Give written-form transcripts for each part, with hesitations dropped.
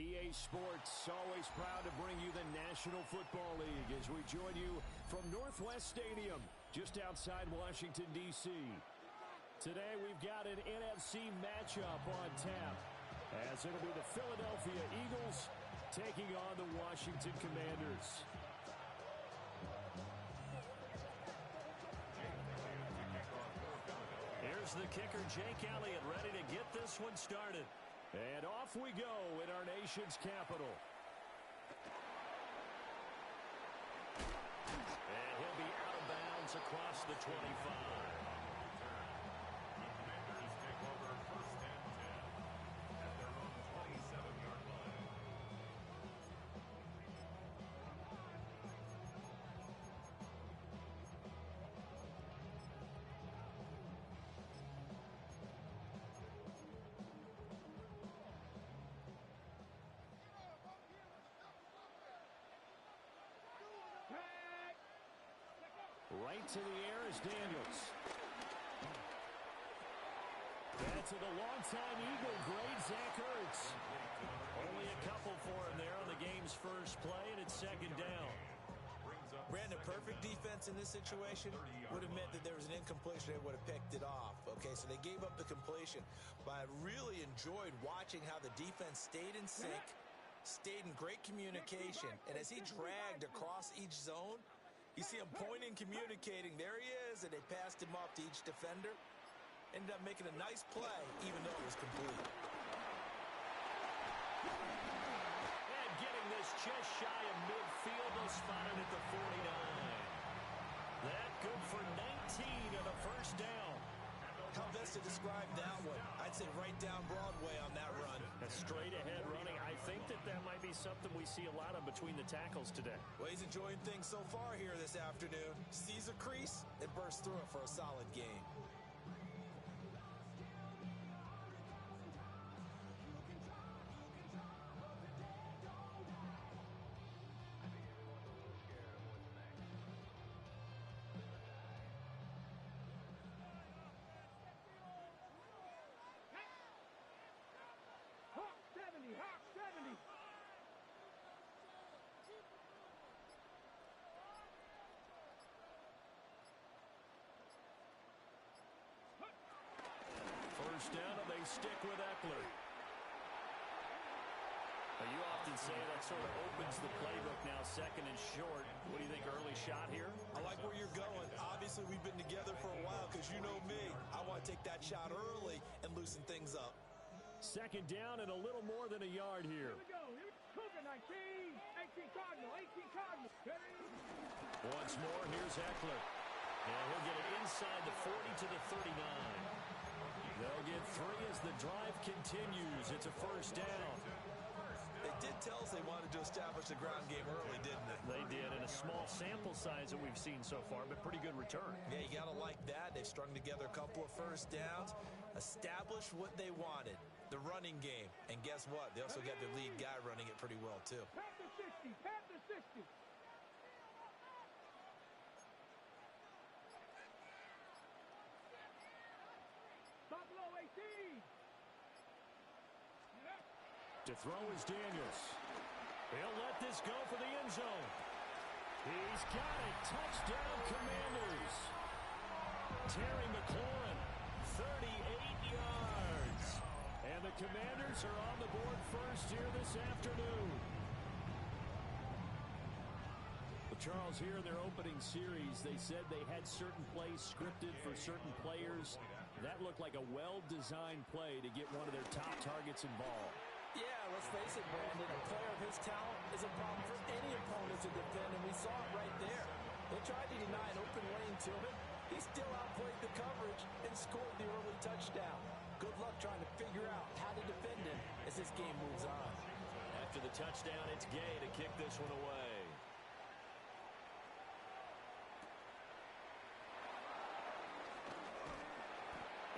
EA Sports, always proud to bring you the National Football League as we join you from Northwest Stadium, just outside Washington, D.C. Today we've got an NFC matchup on tap, as it'll be the Philadelphia Eagles taking on the Washington Commanders. Here's the kicker, Jake Elliott, ready to get this one started. And off we go in our nation's capital. And he'll be out of bounds across the 25. Commanders take over 1st and 10 at their own 27-yard line. Right to the air is Daniels. Back to the longtime Eagle, great Zach Ertz. Only a couple for him there on the game's first play, and it's 2nd down. Brandon, perfect defense in this situation would have meant that there was an incompletion. They would have picked it off. Okay, so they gave up the completion. But I really enjoyed watching how the defense stayed in sync, stayed in great communication, and as he dragged across each zone, you see him pointing, communicating. There he is, and they passed him off to each defender. Ended up making a nice play, even though it was complete. And getting this just shy of midfield, they'll spot it at the 49. That good for 19 and a 1st down. How best to describe that one? I'd say right down Broadway on that run. A straight-ahead running. I think that might be something we see a lot of between the tackles today. Well, he's enjoying things so far here this afternoon. Sees a crease and bursts through it for a solid game. First down, and they stick with Eckler. Now, you often say that sort of opens the playbook now, 2nd and short. What do you think, early shot here? I like where you're going. Obviously, we've been together for a while because you know me. I want to take that shot early and loosen things up. 2nd down and a little more than a yard here. Here we go. Here we go. 19. 18 Cardinal. 18 Cardinal. Once more, here's Eckler. And he'll get it inside the 40 to the 39. They'll get 3 as the drive continues. It's a 1st down. They did tell us they wanted to establish the ground game early, didn't they? They did, in a small sample size that we've seen so far, but pretty good return. Yeah, you got to like that. They've strung together a couple of 1st downs, established what they wanted, the running game. And guess what? They also got their lead guy running it pretty well, too. Panther 60. Panther 60. Buffalo 18. To throw is Daniels. He'll let this go for the end zone. He's got it. Touchdown, Commanders. Terry McLaurin, 38 yards. And the Commanders are on the board first here this afternoon. Well, Charles, here in their opening series, they said they had certain plays scripted for certain players. That looked like a well-designed play to get one of their top targets involved. Yeah, let's face it, Brandon. A player of his talent is a problem for any opponent to defend, and we saw it right there. They tried to deny an open lane to him. He still outplayed the coverage and scored the early touchdown. Good luck trying to figure out how to defend him as this game moves on. After the touchdown, it's Gay to kick this one away.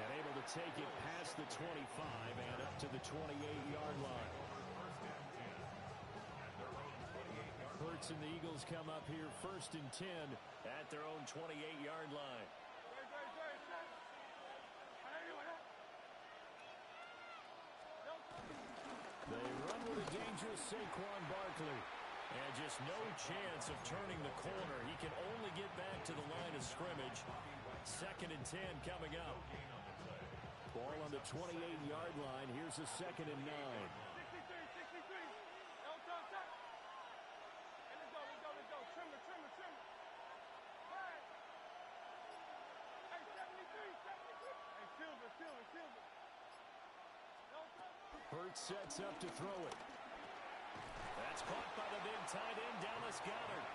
And able to take it past the 25 and up to the 28-yard line. Hurts and the Eagles come up here 1st and 10 at their own 28-yard line. They run for the dangerous Saquon Barkley. And just no chance of turning the corner. He can only get back to the line of scrimmage. 2nd and 10 coming up. Ball on the 28-yard line. Here's a 2nd and 9. 63. No touch. Hey, let's go. Trimmer. Right. Hey, 73. Hey, Silver. No touch. Hurts sets up to throw it. That's caught by the big tight end, Dallas Goedert.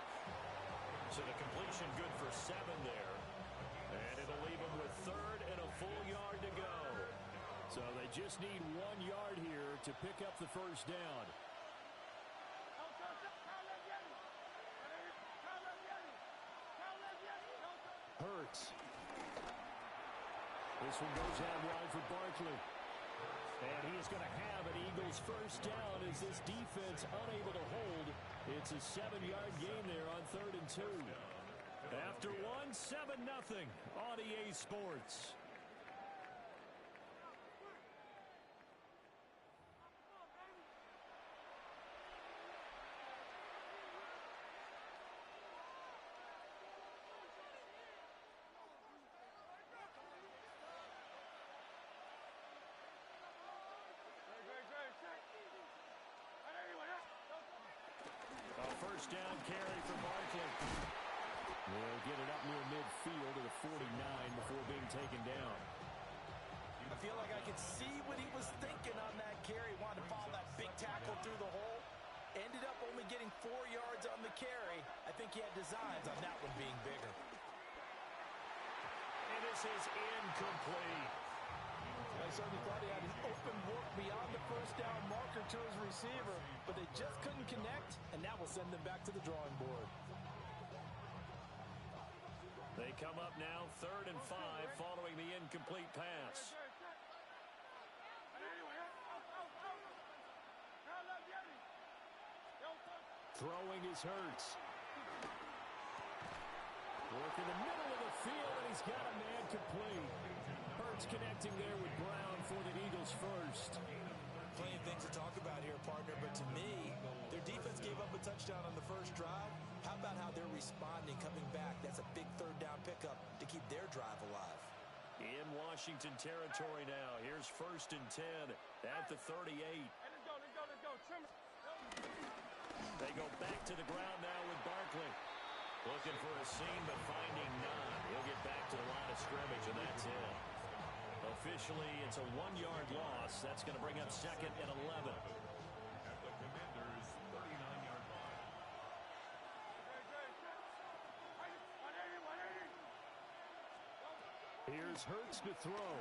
So the completion good for 7 there. And it'll leave him with 3rd and a full yard to go. So they just need 1 yard here to pick up the first down. Hurts. This one goes out wide for Barkley. And he is going to have an Eagles first down as this defense unable to hold. It's a 7-yard gain there on 3rd and 2. After 1, 7-0 on EA Sports. A first down carry for Barkley. They'll get it up near midfield to the 49 before being taken down. I feel like I could see what he was thinking on that carry. Wanted to follow that big tackle through the hole. Ended up only getting 4 yards on the carry. I think he had designs on that one being bigger. And this is incomplete. I certainly thought he had an open look beyond the first down marker to his receiver, but they just couldn't connect, and that will send them back to the drawing board. They come up now 3rd and 5 following the incomplete pass. Throwing is Hurts. Work in the middle of the field, and he's got a man complete. Hurts connecting there with Brown for the Eagles first. Plenty of things to talk about here, partner, but to me, their defense gave up a touchdown on the first drive. How about how they're responding, coming back? That's a big 3rd down pickup to keep their drive alive. In Washington territory now. Here's 1st and 10 at the 38. Hey, let's go. Trimmer. They go back to the ground now with Barkley. Looking for a seam, but finding none. He'll get back to the line of scrimmage, and that's it. Officially, it's a 1-yard loss. That's going to bring up 2nd and 11. At the Commanders' 39-yard line. Here's Hurts to throw.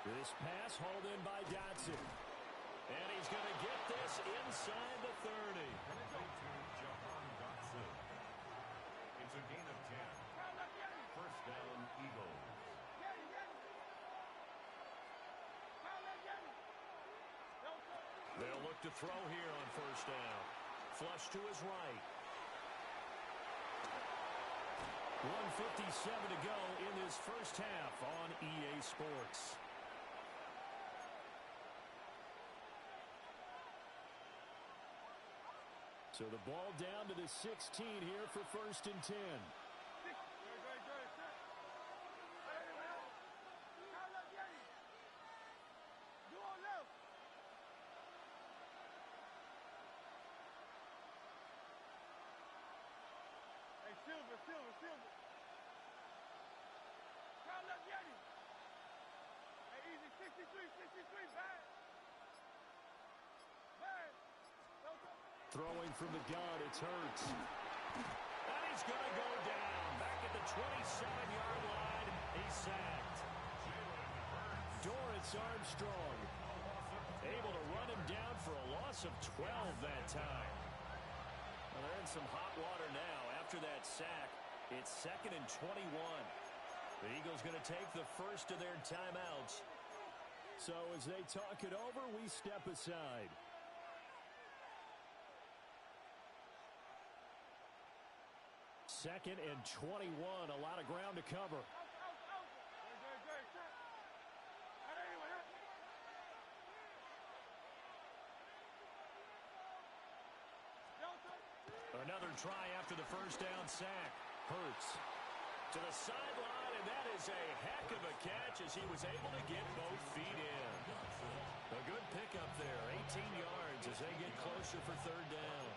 This pass hauled in by Dotson. And he's going to get this inside the 30. Jahan Dotson. It's a gain of 10. First down, Eagles. They'll look to throw here on 1st down. Flush to his right. 1:57 to go in this first half on EA Sports. So the ball down to the 16 here for 1st and 10. Silver. Crown left Yeti. Hey, easy. 63, back. Throwing from the gun, it's Hurts. And he's going to go down. Back at the 27-yard line. He's sacked. Dorrance Armstrong able to run him down for a loss of 12 that time. Well, they're in some hot water now. After that sack, it's 2nd and 21. The Eagles going to take the first of their timeouts. So as they talk it over, we step aside. Second and 21, a lot of ground to cover. try after the first down sack. Hurts to the sideline, and that is a heck of a catch as he was able to get both feet in. A good pickup there, 18 yards as they get closer for third down.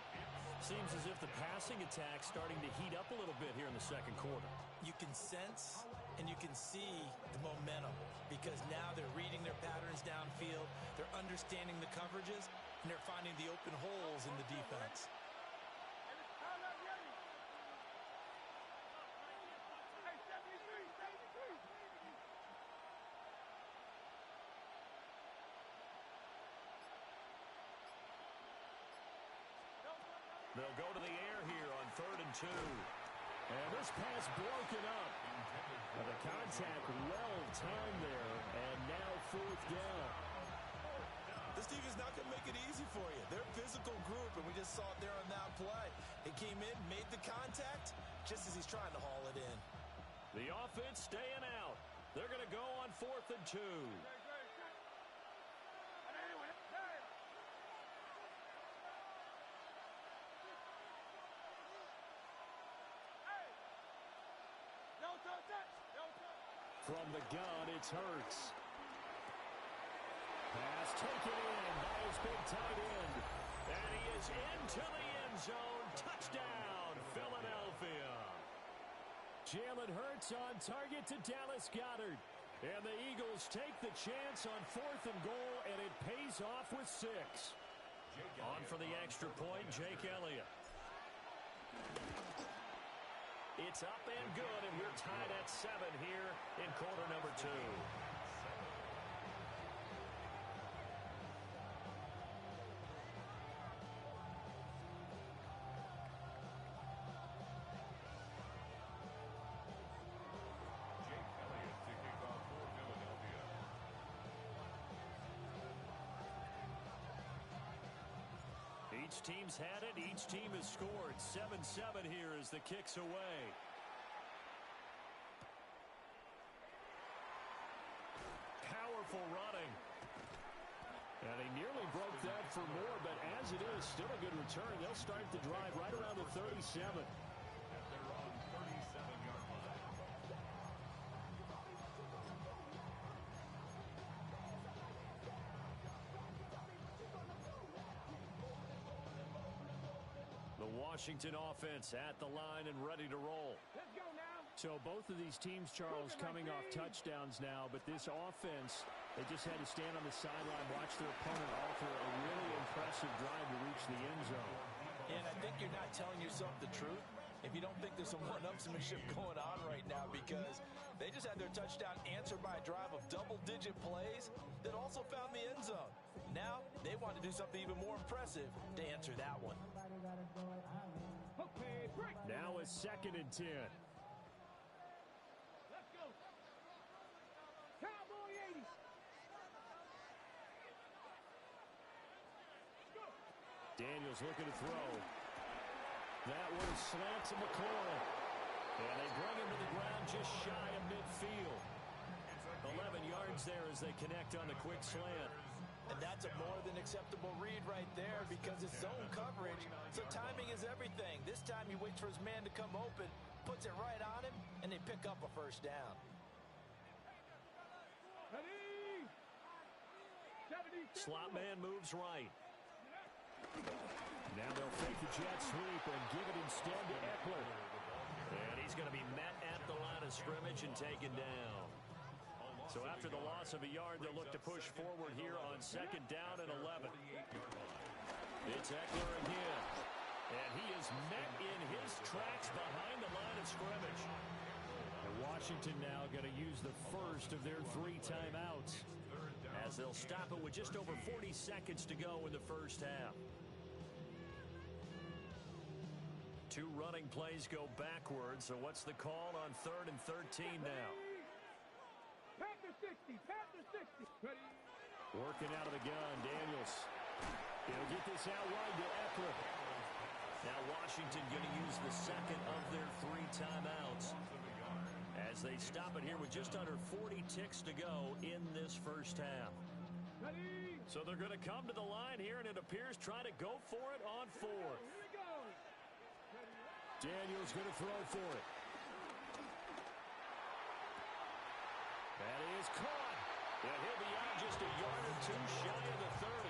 Seems as if the passing attack's starting to heat up a little bit here in the second quarter. You can sense and you can see the momentum because now they're reading their patterns downfield, they're understanding the coverages, and they're finding the open holes in the defense. They'll go to the air here on 3rd and 2. And this pass broken up. And the contact well timed there, and now 4th down. This defense is not going to make it easy for you. They're a physical group, and we just saw it there on that play. He came in, made the contact, just as he's trying to haul it in. The offense staying out. They're going to go on 4th and 2. From the gun, it's Hurts. Pass taken in by his big tight end. And he is into the end zone. Touchdown, Philadelphia. Jalen Hurts on target to Dallas Goedert. And the Eagles take the chance on 4th and goal, and it pays off with 6. On for the extra point, Jake Elliott. It's up and good, and we're tied at 7 here in quarter number 2. Jake Elliott to kick off for Philadelphia. Each team's had it. Each team has scored. 7-7 here as the kick's away. Powerful running. And he nearly broke that for more, but as it is, still a good return. They'll start the drive right around the 37. At their own 37-yard line. The Washington offense at the line and ready to roll. Let's go now. So both of these teams, Charles, coming off touchdowns now, but this offense, they just had to stand on the sideline, watch their opponent alter a really impressive drive to reach the end zone. And I think you're not telling yourself the truth if you don't think there's some one-upsmanship going on right now because they just had their touchdown answered by a drive of double-digit plays that also found the end zone. Now they want to do something even more impressive to answer that one. Okay, break. Now a 2nd and 10. Let's go. Cowboy 80. Daniels looking to throw. That one slants to McLaurin. And they bring him to the ground just shy of midfield. 11 yards there as they connect on the quick slant. And that's a more than acceptable read right there because it's zone coverage, so timing is everything. This time he waits for his man to come open, puts it right on him, and they pick up a first down. Ready. 70. Slot man moves right. Now they'll fake the jet sweep and give it instead to Eckler. And he's going to be met at the line of scrimmage and taken down. So after the loss of a yard, they'll look to push forward here on 2nd down and 11. It's Eckler again. And he is met in his tracks behind the line of scrimmage. And Washington now going to use the first of their 3 timeouts. As they'll stop it with just over 40 seconds to go in the first half. 2 running plays go backwards, so what's the call on 3rd and 13 now? Panther 60. Panther 60. Ready. Working out of the gun, Daniels. He'll get this out wide to Eckler. Now Washington going to use the second of their 3 timeouts as they stop it here with just under 40 ticks to go in this first half. Ready. So they're going to come to the line here, and it appears try to go for it on 4th. Here we go. Ready. Daniels going to throw for it. That is caught. And he'll be out just a yard or two shy of the 30.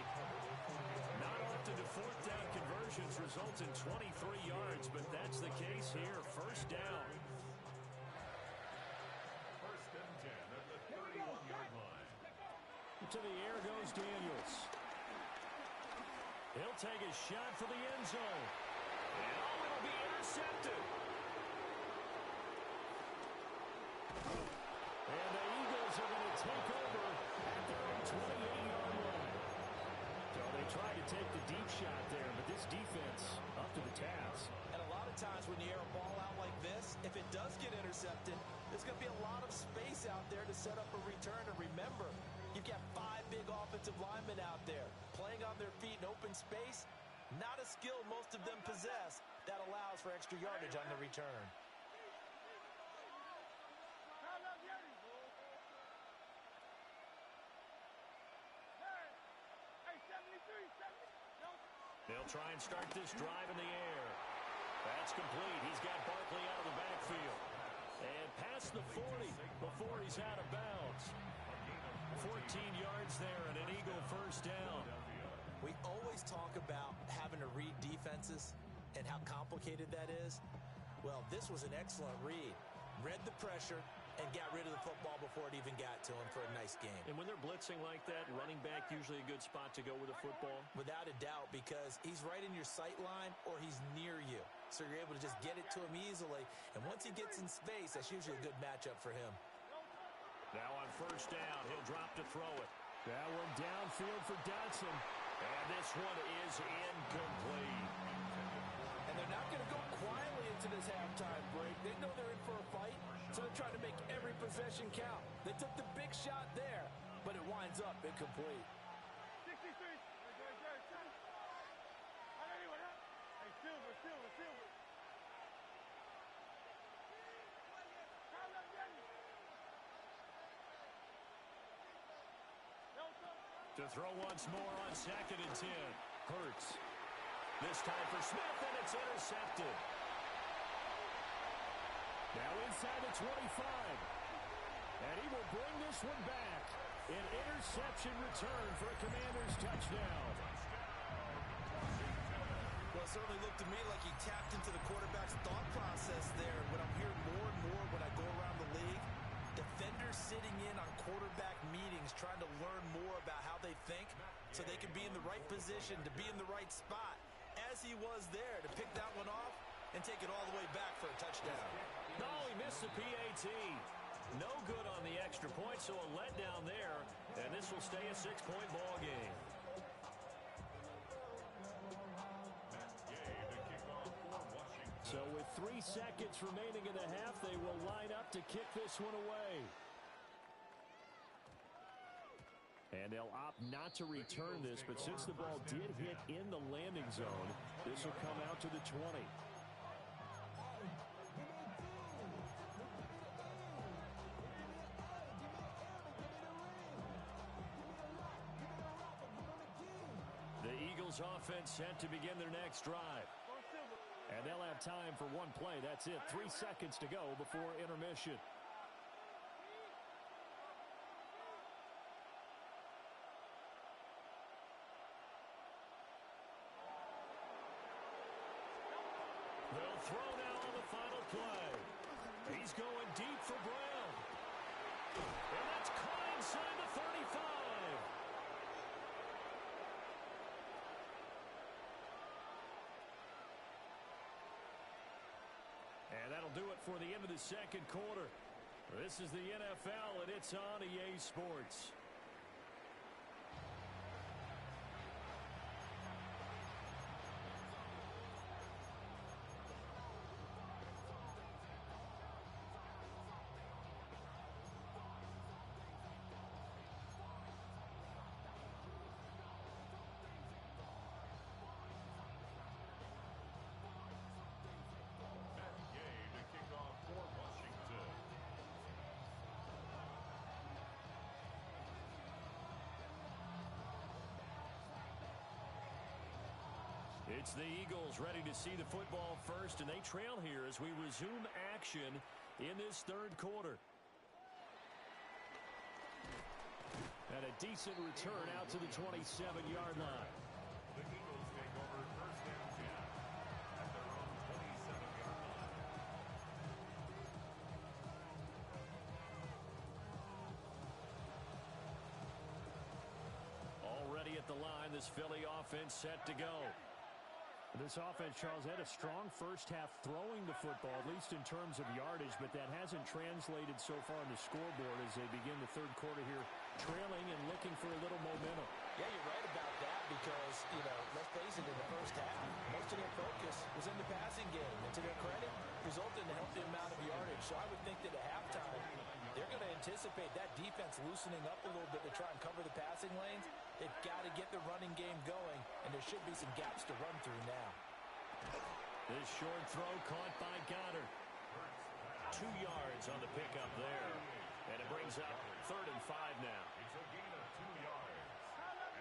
Not often do fourth down conversions result in 23 yards, but that's the case here. First down. First and 10 at the 31-yard line. To the air goes Daniels. He'll take a shot for the end zone. And it'll be intercepted. And the Eagles are going to take over at their own 28-yard line. So they tried to take the deep shot there, but this defense up to the task. And a lot of times when you air a ball out like this, if it does get intercepted, there's going to be a lot of space out there to set up a return. And remember, you've got 5 big offensive linemen out there playing on their feet in open space. Not a skill most of them possess that allows for extra yardage on the return. They'll try and start this drive in the air. That's complete. He's got Barkley out of the backfield. And past the 40 before he's out of bounds. 14 yards there and an Eagle first down. We always talk about having to read defenses and how complicated that is. Well, this was an excellent read. Read the pressure and got rid of the football before it even got to him for a nice game. And when they're blitzing like that, running back usually a good spot to go with the football? Without a doubt, because he's right in your sight line or he's near you. So you're able to just get it to him easily. And once he gets in space, that's usually a good matchup for him. Now on first down, he'll drop to throw it. That one downfield for Dotson. And this one is incomplete. And they're not going to go quietly into this halftime break. They know they're in for a fight, so they're trying to make every possession count. They took the big shot there, but it winds up incomplete. 63. Silver. To throw once more on 2nd and 10. Hurts. This time for Smith, and it's intercepted. Now inside the 25. And he will bring this one back. An interception return for a Commanders touchdown. Well, it certainly looked to me like he tapped into the quarterback's thought process there. What I'm hearing more and more when I go around the league, defenders sitting in on quarterback meetings trying to learn more about how they think so they can be in the right position to be in the right spot, as he was there to pick that one off and take it all the way back for a touchdown. No, he missed the PAT. No good on the extra point, so a letdown there, and this will stay a 6-point ball game. So with 3 seconds remaining in the half, they will line up to kick this one away. And they'll opt not to return this, but since the ball did hit in the landing zone, this will come out to the 20. The Eagles offense set to begin their next drive. And they'll have time for one play. That's it. 3 seconds to go before intermission. They'll throw now on the final play. He's going deep for Brown. And that's caught inside the 35. And that'll do it for the end of the second quarter. This is the NFL, and it's on EA Sports. It's the Eagles ready to see the football first, and they trail here as we resume action in this third quarter. And a decent return out to the 27-yard line. The Eagles take over first and 10 at their own 27-yard line. Already at the line, this Philly offense set to go. This offense, Charles, had a strong first half throwing the football, at least in terms of yardage, but that hasn't translated so far on the scoreboard as they begin the third quarter here, trailing and looking for a little momentum. Yeah, you're right about that because, let's face it, in the first half, most of their focus was in the passing game. And to their credit, resulted in a healthy amount of yardage. So I would think that at halftime, they're going to anticipate that defense loosening up a little bit to try and cover the passing lanes. They've got to get the running game going, and there should be some gaps to run through now. This short throw caught by Goddard. 2 yards on the pickup there. And it brings up 3rd and 5 now. It's a gain of 2 yards.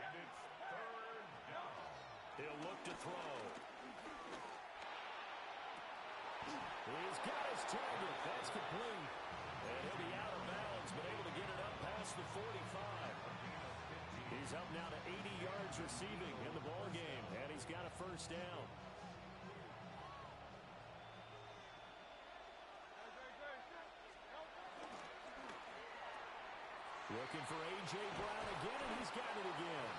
And it's third down. He'll look to throw. He's got his target. That's complete. And he'll be out of bounds, but able to get it up past the 45. He's up now to 80 yards receiving in the ball game, and he's got a first down. Looking for A.J. Brown again, and he's got it again.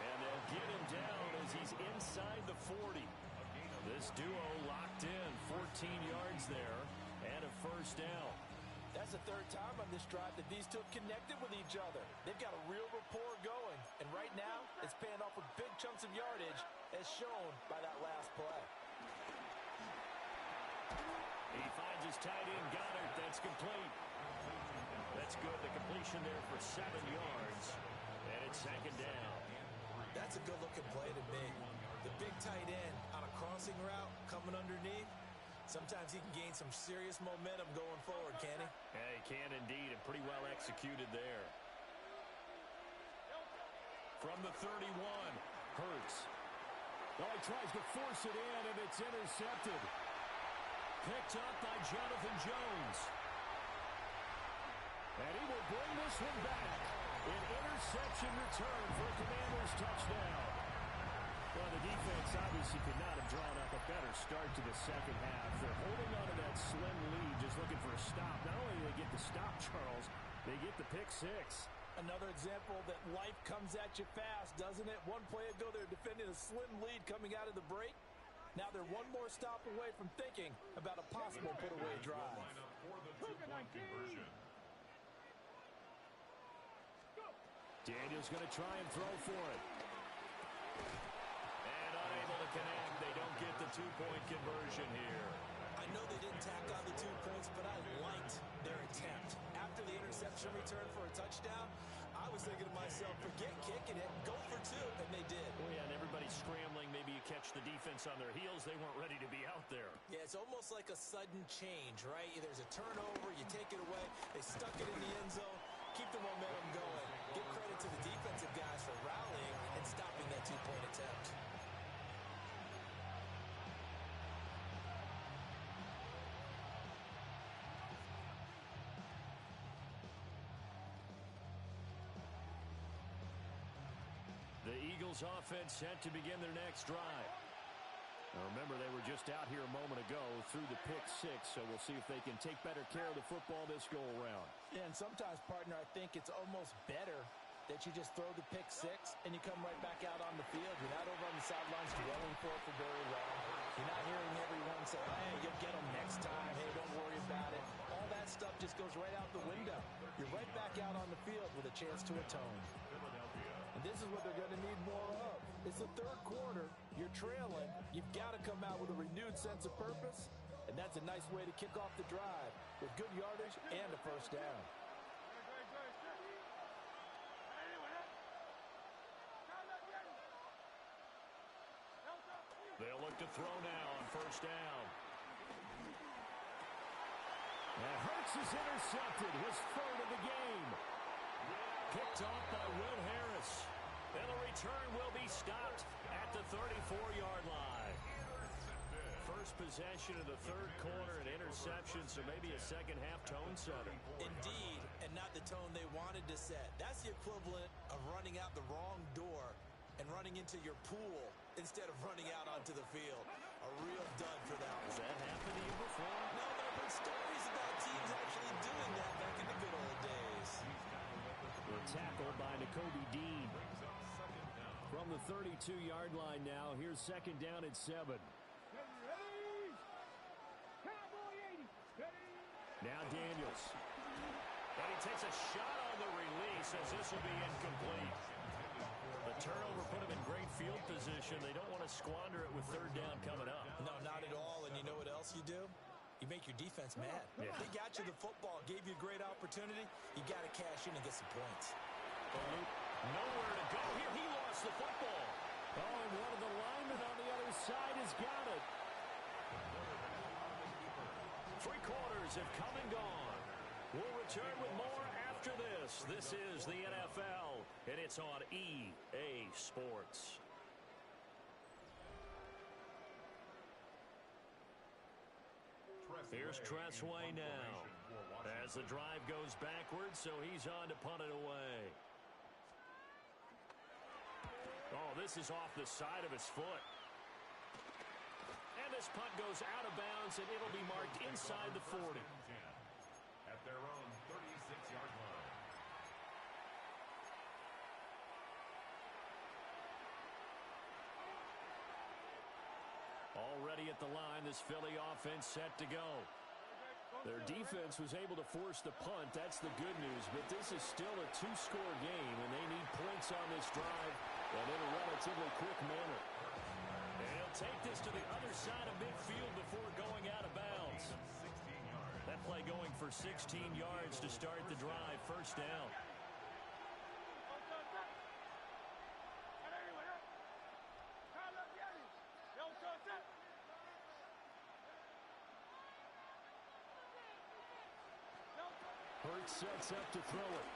And they'll get him down as he's inside the 40. This duo locked in, 14 yards there, and a first down. That's the third time on this drive that these two have connected with each other. They've got a real rapport going, and right now it's paying off with big chunks of yardage as shown by that last play. He finds his tight end, Goddard. That's complete. That's good. The completion there for 7 yards, and it's 2nd down. That's a good-looking play to me. The big tight end on a crossing route coming underneath. Sometimes he can gain some serious momentum going forward, can he? Yeah, he can indeed, and pretty well executed there. From the 31, Hurts. Oh, he tries to force it in, and it's intercepted. Picked up by Jonathan Jones. And he will bring this one back. An interception return for a Commanders touchdown. Well, the defense obviously could not have drawn up a better start to the second half. They're holding on to that slim lead, just looking for a stop. Not only do they get the stop, Charles, they get the pick six. Another example that life comes at you fast, doesn't it? One play ago, they're defending a slim lead coming out of the break. Now they're one more stop away from thinking about a possible put-away drive. For the two-point conversion. Daniel's going to try and throw for it. And unable to connect. They don't get the two-point conversion here. I know they didn't tack on the 2 points, but I liked their attempt. After the interception return for a touchdown, I was thinking to myself, forget kicking it, go for 2, and they did. Oh, yeah, and everybody's scrambling. Maybe you catch the defense on their heels. They weren't ready to be out there. Yeah, it's almost like a sudden change, right? There's a turnover, you take it away, they stuck it in the end zone, keep the momentum going. Give credit to the defensive guys for rallying and stopping that 2-point attempt. The Eagles offense set to begin their next drive. Now remember, they were just out here a moment ago through the pick six, so we'll see if they can take better care of the football this go-around. Yeah, and sometimes, partner, I think it's almost better that you just throw the pick six and you come right back out on the field. You're not over on the sidelines dwelling for it for very long. You're not hearing everyone say, hey, you'll get them next time. Hey, don't worry about it. All that stuff just goes right out the window. You're right back out on the field with a chance to atone. And this is what they're going to need more of. It's the third quarter. You're trailing. You've got to come out with a renewed sense of purpose. And that's a nice way to kick off the drive with good yardage and a first down. They'll look to throw now on first down. And Hurts is intercepted, his third of the game. Picked off by Will Harris. And the return will be stopped at the 34-yard line. First possession of the third quarter, an interception, so maybe a second-half tone setter. Indeed, and not the tone they wanted to set. That's the equivalent of running out the wrong door and running into your pool instead of running out onto the field. A real dud for that one. Has that happened to you before? No, but I've heard stories about teams actually doing that back in the good old days. The tackle by Nakobe Dean. From the 32-yard line now, here's second down at 7. Now Daniels. And he takes a shot on the release as this will be incomplete. The turnover put him in great field position. They don't want to squander it with third down coming up. No, not at all. And you know what else you do? You make your defense mad. Yeah. They got you the football, gave you a great opportunity. You got to cash in and get some points. Nowhere to go here. He lost the football. Oh, and one of the linemen on the other side has got it. 3 quarters have come and gone. We'll return with more after this. This is the NFL, and it's on EA Sports. Here's Tressway now as the drive goes backwards, so he's on to punt it away. Oh, this is off the side of his foot. And this punt goes out of bounds, and it'll be marked inside the 40. At their own 36-yard line. Already at the line, this Philly offense set to go. Their defense was able to force the punt. That's the good news, but this is still a 2-score game, and they need points on this drive and in a relatively quick manner. And he'll take this to the other side of midfield before going out of bounds. That play going for 16 yards to start the drive. First down. Hurts sets up to throw it.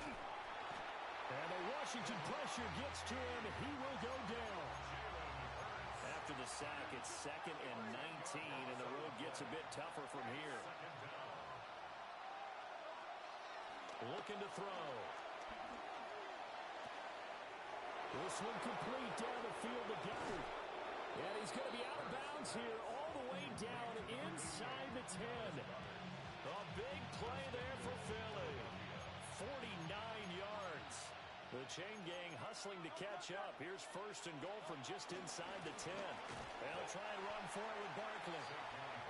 And the Washington pressure gets to him. He will go down. After the sack, it's 2nd and 19, and the road gets a bit tougher from here. Looking to throw. This one complete down the field to Goddard. And he's going to be out of bounds here all the way down inside the 10. A big play there for Philly. 49 yards. The chain gang hustling to catch up. Here's first and goal from just inside the 10. They'll try and run for it with Barkley.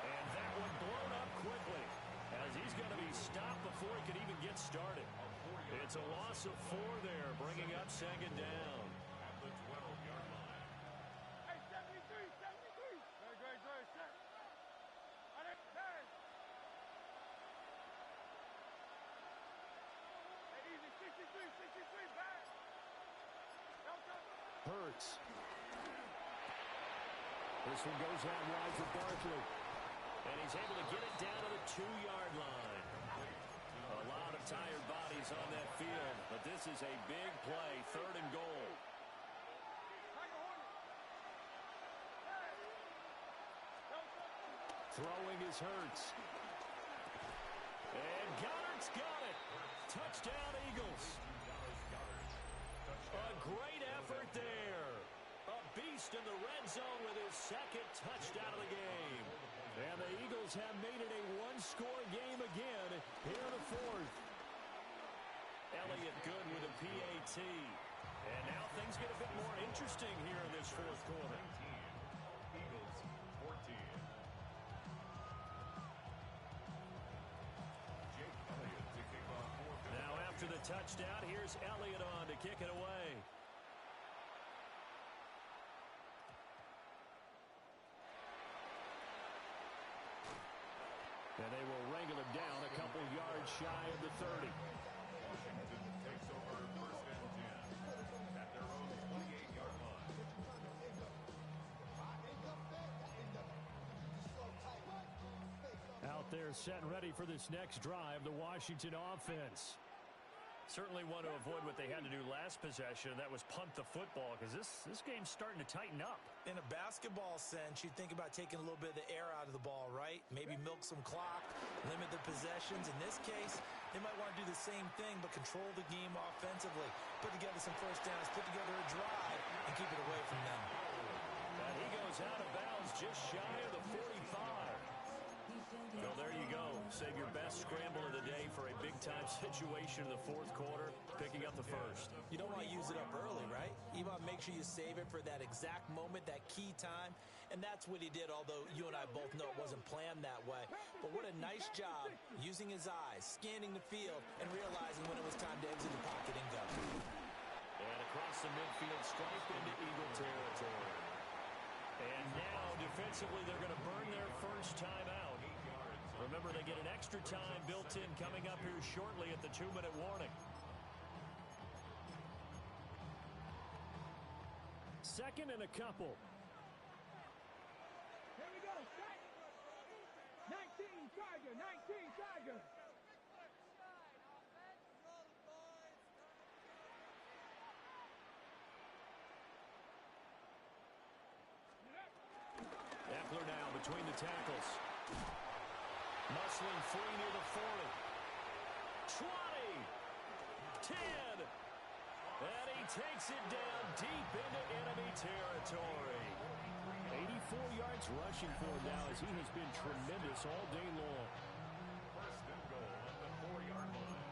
And that one blown up quickly as he's going to be stopped before he could even get started. It's a loss of 4 there, bringing up second down. At the 12-yard line. Hey, 73, 73. Great, set. Hey, easy, 63, back. Hurts. This one goes out wide for Barkley. And he's able to get it down to the 2-yard line. A lot of tired bodies on that field, but this is a big play, 3rd and goal. Throwing is Hurts. And Goddard's got it. Touchdown, Eagles. A great effort there. A beast in the red zone with his 2nd touchdown of the game. And the Eagles have made it a 1-score game again here in the 4th. Elliott good with a PAT. And now things get a bit more interesting here in this 4th quarter. Eagles 14. Jake Elliott to kick off 4th. Now after the touchdown, here's Elliott on to kick it away. And they will wrangle him down a couple yards shy of the 30. Washington takes over 1st and 10 at their own 28-yard line. Out there set ready for this next drive, the Washington offense. Certainly want to avoid what they had to do last possession. That was punt the football, because this game's starting to tighten up. In a basketball sense, you think about taking a little bit of the air out of the ball, right? Maybe milk some clock, limit the possessions. In this case, they might want to do the same thing, but control the game offensively. Put together some first downs, put together a drive, and keep it away from them. And he goes out of bounds just shy of the 45. Well, there you go. Save your best scramble of the day for a big-time situation in the fourth quarter, picking up the first. You don't want to use it up early, right? You want to make sure you save it for that exact moment, that key time, and that's what he did, although you and I both know it wasn't planned that way. But what a nice job using his eyes, scanning the field, and realizing when it was time to exit the pocket and go. And across the midfield stripe into Eagle territory. And now, defensively, they're going to burn their first timeout. Remember, they get an extra time built in coming up here shortly at the 2-minute warning. Second and a couple. Here we go. 19 Tiger, 19 Tiger. Eckler now between the tackles. Muscling free near the 40. 20. 10. And he takes it down deep into enemy territory. 84 yards rushing for him now as he has been tremendous all day long. First and goal at the 4-yard line.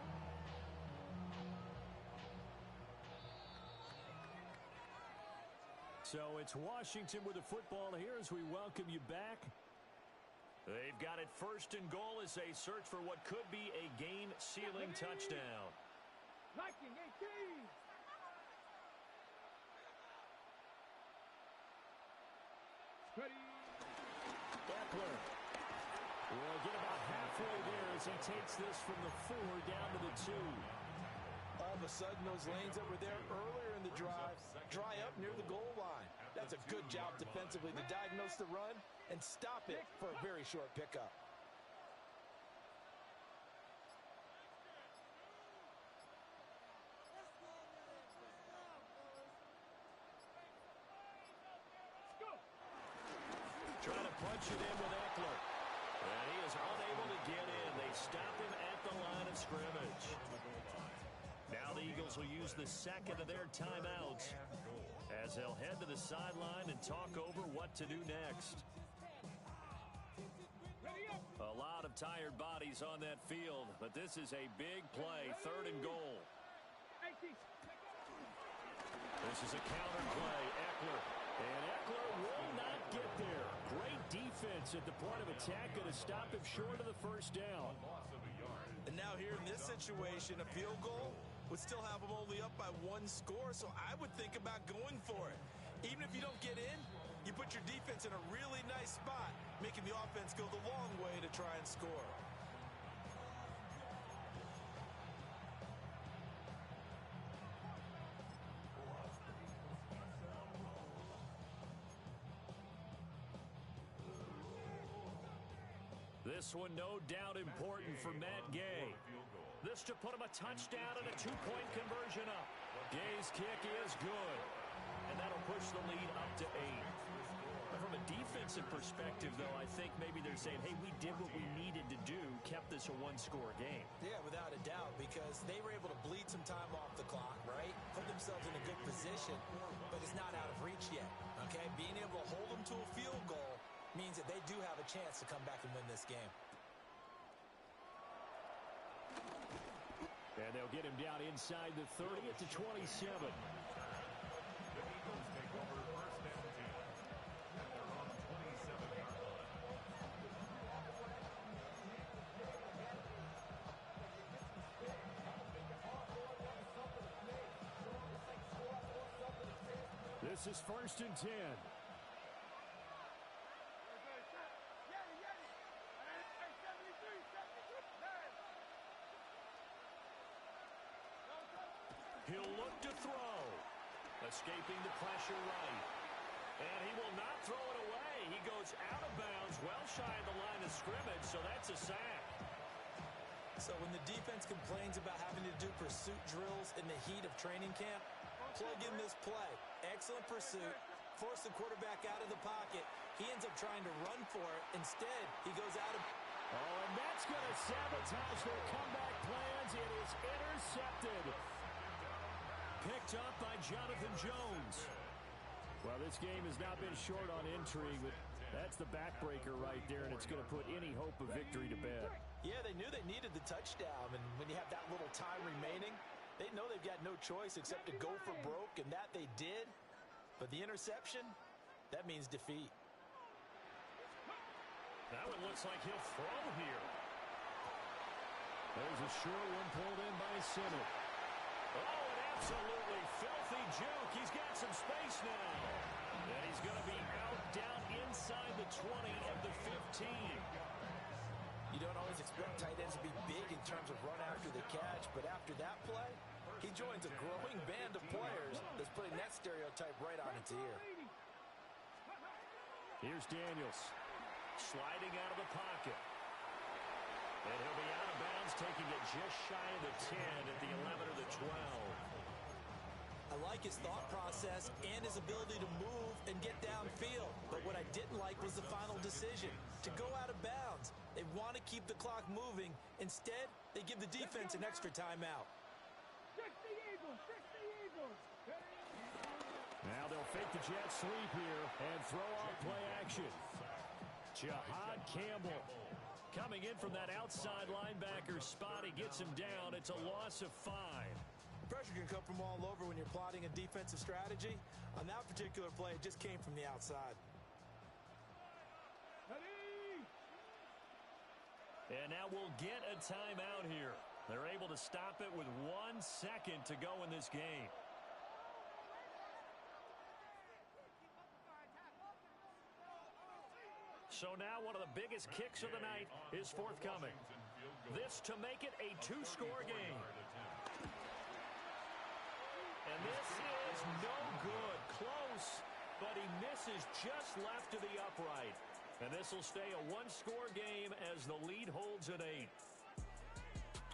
So it's Washington with the football here as we welcome you back. They've got it first and goal as they search for what could be a game-sealing touchdown. Liking 18. Ready. Eckler will get about halfway there as he takes this from the 4 down to the 2. All of a sudden, those lanes that were there earlier in the drive dry up near the goal line. That's a good job defensively to diagnose the run and stop it for a very short pickup. Trying to punch it in with Eckler. And he is unable to get in. They stop him at the line of scrimmage. Now the Eagles will use the second of their timeouts as they'll head to the sideline and talk over what to do next. A lot of tired bodies on that field, but this is a big play, 3rd and goal. This is a counter play, Eckler. And Eckler will not get there. Great defense at the point of attack, going to stop him short of the first down. And now here in this situation, a field goal would still have them only up by 1 score, so I would think about going for it. Even if you don't get in, you put your defense in a really nice spot, making the offense go the long way to try and score. This one no doubt important for Matt Gay. This to put him a touchdown and a 2-point conversion up. Gay's kick is good. And that'll push the lead up to 8. From a defensive perspective, though, I think maybe they're saying, hey, we did what we needed to do, kept this a 1-score game. Yeah, without a doubt, because they were able to bleed some time off the clock, right? Put themselves in a good position, but it's not out of reach yet, okay? Being able to hold them to a field goal means that they do have a chance to come back and win this game. And they'll get him down inside the 30 at the 27. The Eagles take over first and 10 at their own 27-yard line. This is 1st and 10. He'll look to throw. Escaping the pressure right. And he will not throw it away. He goes out of bounds, well shy of the line of scrimmage, so that's a sack. So when the defense complains about having to do pursuit drills in the heat of training camp, plug in this play. Excellent pursuit. Force the quarterback out of the pocket. He ends up trying to run for it. Instead, he goes out of... Oh, and that's going to sabotage their comeback plans. It is intercepted. Picked up by Jonathan Jones. Well, this game has not been short on intrigue, but that's the backbreaker right there, and it's going to put any hope of victory to bed. Yeah, they knew they needed the touchdown, and when you have that little time remaining, they know they've got no choice except to go for broke, and that they did. But the interception, that means defeat. That one looks like he'll throw here. There's a short one pulled in by Simmons. Oh, an absolutely filthy juke. He's got some space now. And he's going to be out down inside the 20 of the 15. You don't always expect tight ends to be big in terms of run after the catch, but after that play, he joins a growing band of players that's putting that stereotype right on its ear. Here's Daniels. Sliding out of the pocket. And he'll be out of bounds, taking it just shy of the 10 at the 11 or the 12. I like his thought process and his ability to move and get downfield. But what I didn't like was the final decision, to go out of bounds. They want to keep the clock moving. Instead, they give the defense an extra timeout. Now they'll fake the jet sweep here and throw off play action. Jahad Campbell coming in from that outside linebacker spot. He gets him down. It's a loss of 5. Pressure can come from all over when you're plotting a defensive strategy. On that particular play, it just came from the outside. And now we'll get a timeout here. They're able to stop it with 1 second to go in this game. So now one of the biggest kicks of the night is forthcoming. This to make it a 2-score game. And this is no good. Close, but he misses just left of the upright. And this will stay a 1-score game as the lead holds at 8.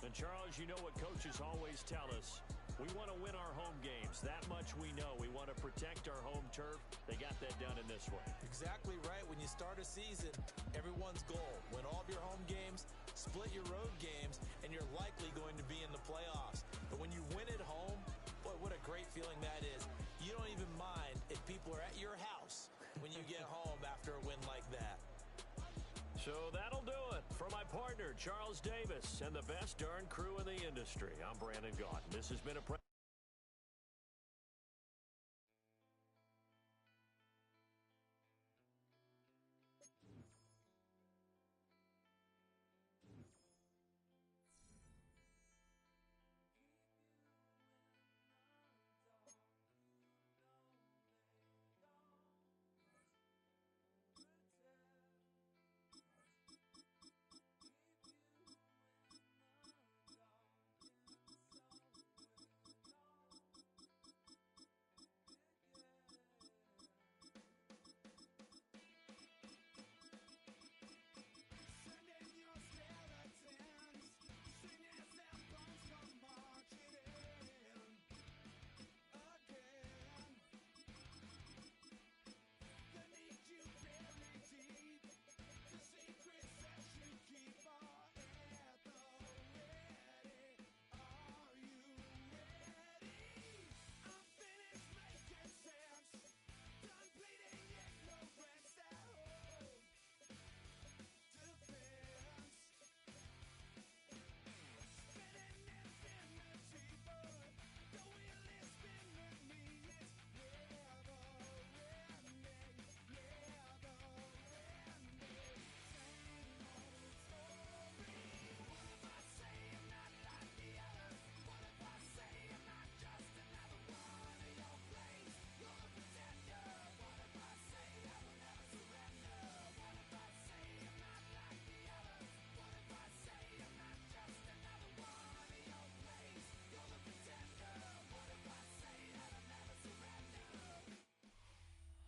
And Charles, you know what coaches always tell us. We want to win our home games. That much we know. We want to protect our home turf. They got that done in this one. Exactly right. When you start a season, everyone's goal: win all of your home games, split your road games, and you're likely going to be in the playoffs. But when you win at home, boy, what a great feeling that is. You don't even mind if people are at your house when you get home after a win like that. So that'll do it for my partner, Charles Davis, and the best darn crew in the industry. I'm Brandon Gaudin. This has been a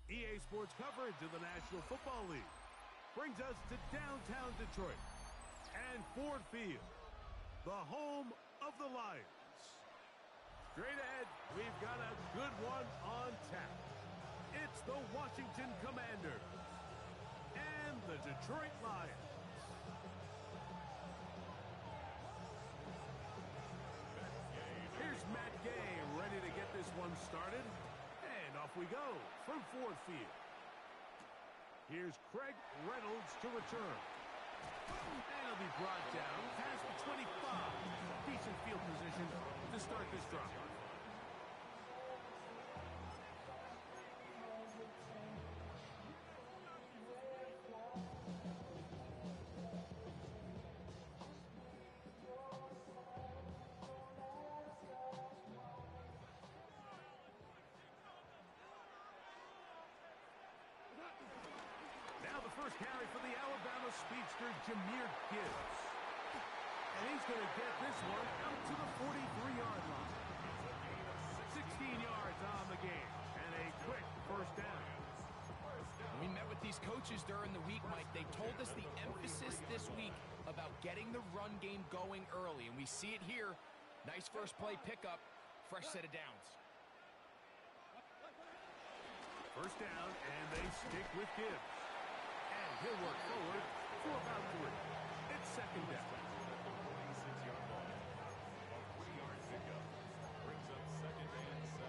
EA Sports coverage of the National Football League brings us to downtown Detroit and Ford Field. the home of the Lions. Straight ahead, we've got a good one on tap. It's the Washington Commanders and the Detroit Lions. Here's Matt Gay ready to get this one started. And off we go from Ford Field. Here's Craig Reynolds to return. And he'll be brought down past the 25. Decent field position to start this drive. Now the first carry for the Alabama speedster, Jahmyr Gibbs. And he's going to get this one out to the 43-yard line. 16 yards on the game. And a quick first down. We met with these coaches during the week, Mike. They told us the emphasis this week about getting the run game going early. And we see it here. Nice first play pickup. Fresh set of downs. First down, and they stick with Gibbs. And he'll work forward for about 3. It's second down. 26-yard line. A 3-yard pickup. Brings up second and 7.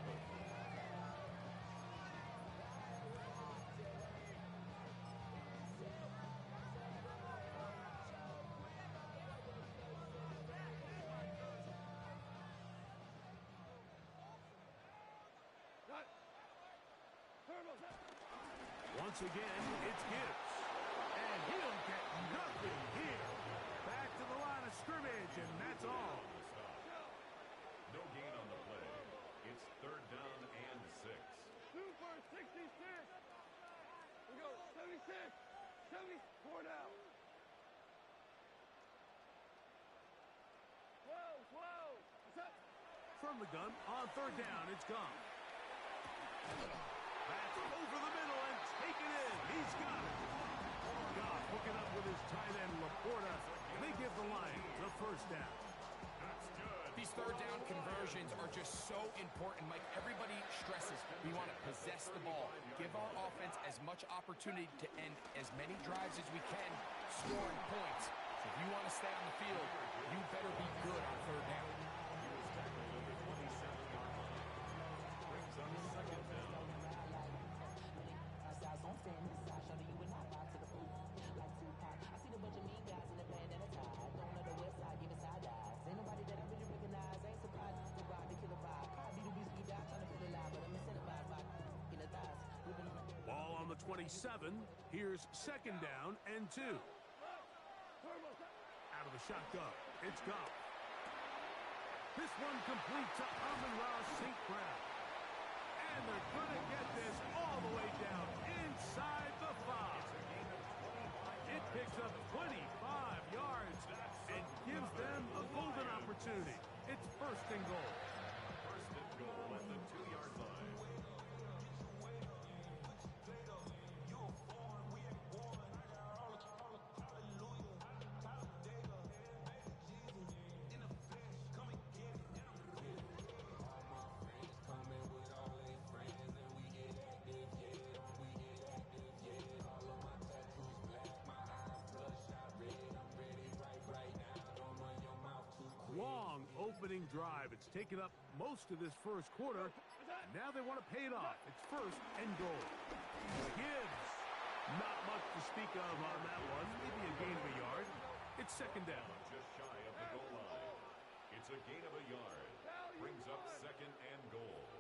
Once again, it's Gibbs. And he'll get nothing here. Back to the line of scrimmage, and that's all. No gain on the play. It's third down and 6. 2 for 66. We go 76. 74 now. 12. What's up? From the gun, on third down, it's gone. Back over the middle and take it in. He's got it. Goff hooking up with his tight end, Laporta. They give the Lions the first down. That's good. These third down conversions are just so important, Mike. Everybody stresses we want to possess the ball, give our offense as much opportunity to end as many drives as we can, scoring points. So if you want to stay on the field, you better be good on third down. He was tackled at the 27-yard line. Brings up second down. Ball on the 27. Here's second down and 2. Out of the shotgun, it's Goff. This one complete to Amon-Ra St. Brown. And they're going to get this all the way down inside the 5. It picks up 25 yards and gives them a golden opportunity. It's first and goal. First and goal at the 2-yard line. Long opening drive. It's taken up most of this first quarter. Now they want to pay it off. It's first and goal. Gibbs. Not much to speak of on that one. Maybe a gain of a yard. It's second down. Just shy of the goal line. It's a gain of a yard. Brings up second and goal.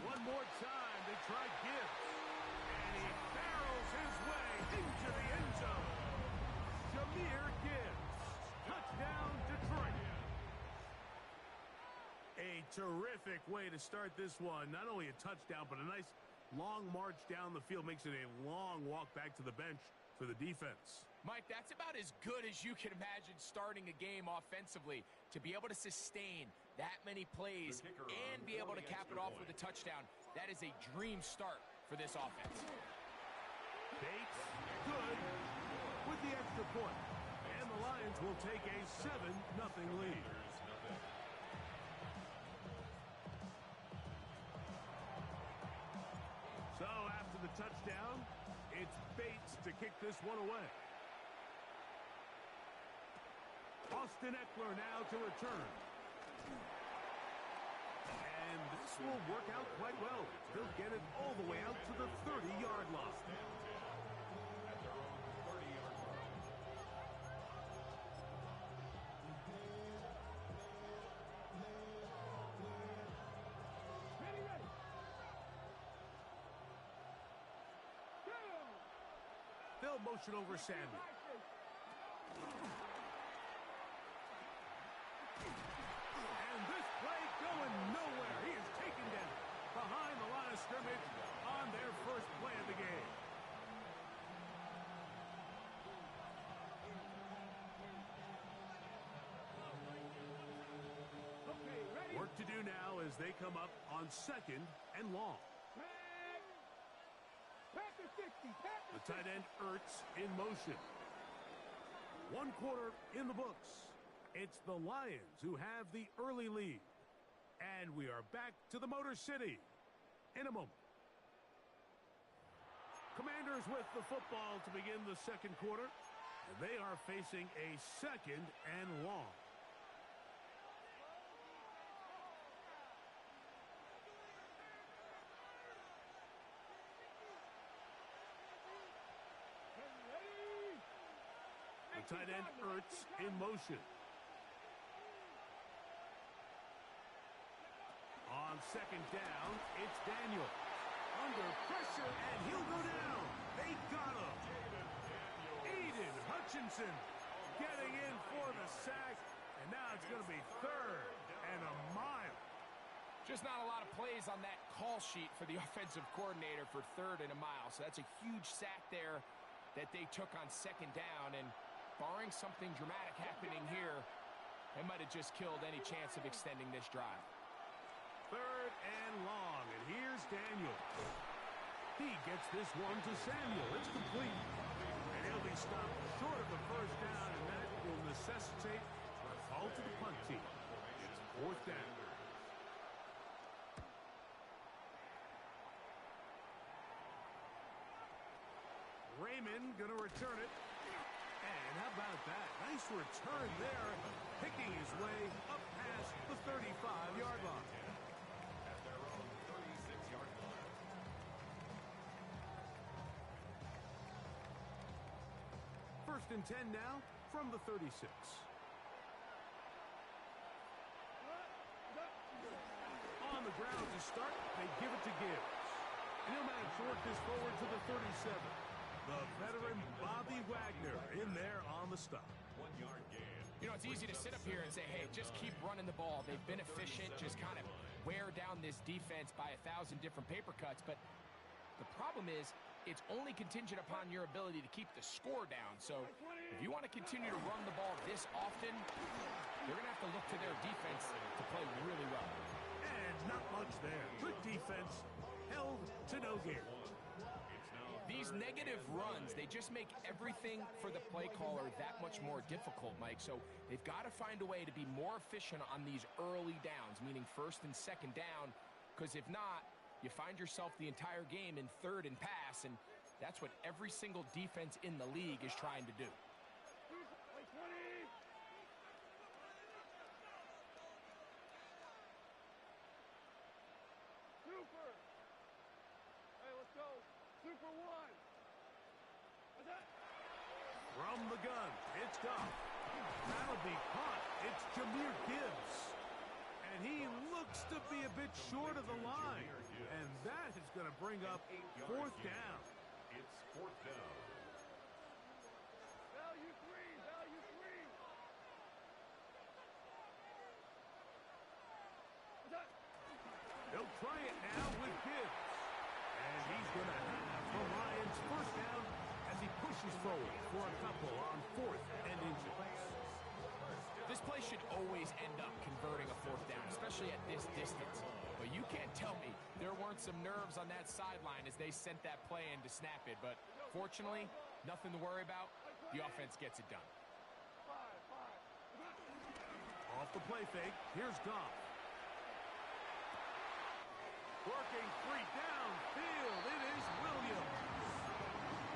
One more time. They try Gibbs. And he barrels his way into the end zone. Jahmyr Gibbs. Touchdown, Detroit. A terrific way to start this one. Not only a touchdown, but a nice long march down the field. Makes it a long walk back to the bench for the defense. Mike, that's about as good as you can imagine starting a game offensively. To be able to sustain that many plays and be able to cap it off with a touchdown, that is a dream start for this offense. Bates, good, with the extra point. And the Lions Lions will take a 7-0 lead. So after the touchdown, it's Bates to kick this one away. Austin Eckler now to return. And this will work out quite well. He'll get it all the way out to the 30-yard line. They'll motion over Samuel. And this play going nowhere. He is taken down behind the line of scrimmage on their first play of the game. Work to do now as they come up on 2nd and long. The tight end Ertz in motion. 1 quarter in the books. It's the Lions who have the early lead. And we are back to the Motor City in a moment. Commanders with the football to begin the 2nd quarter. And they are facing a 2nd and long. Tight end Ertz in motion. On 2nd down, it's Daniel. Under pressure, and he'll go down. They got him. Aiden Hutchinson getting in for the sack. And now it's going to be 3rd and a mile. Just not a lot of plays on that call sheet for the offensive coordinator for 3rd and a mile. So that's a huge sack there that they took on 2nd down. And barring something dramatic happening here, they might have just killed any chance of extending this drive. 3rd and long, and here's Daniel. He gets this one to Samuel. It's complete. And he'll be stopped short of the 1st down, and that will necessitate a call to the punt team. It's 4th down. Raymond going to return it. And how about that? Nice return there, picking his way up past the 35-yard line. At their own 36-yard line. First and 10 now from the 36. On the ground to start, they give it to Gibbs. And he'll manage to work this forward to the 37. The veteran Bobby Wagner in there on the stop. 1-yard gain. You know, it's easy to sit up here and say, hey, just keep running the ball. They've been efficient, just kind of wear down this defense by 1,000 different paper cuts. But the problem is, it's only contingent upon your ability to keep the score down. So if you want to continue to run the ball this often, you're going to have to look to their defense to play really well. And not much there. Good defense, held to no gain. These negative runs, they just make everything for the play caller that much more difficult, Mike. So they've got to find a way to be more efficient on these early downs, meaning 1st and 2nd down, because if not, you find yourself the entire game in 3rd and pass, and that's what every single defense in the league is trying to do. Super. Hey, let's go. Super 1. What's that? From the gun, it's Goff. That'll be caught. It's Jahmyr Gibbs. And he looks to be a bit short of the line. And that is going to bring up 4th down. It's 4th down. Value 3. Value 3. What's that? They'll try it now with Gibbs. And he's going to have the Lions 1st down as he pushes forward for a couple on 4th and inches. This play should always end up converting a 4th down, especially at this distance. But you can't tell me there weren't some nerves on that sideline as they sent that play in to snap it. But fortunately, nothing to worry about. The offense gets it done. 5. Off the play fake, here's Goff. Working free downfield, it is Williams.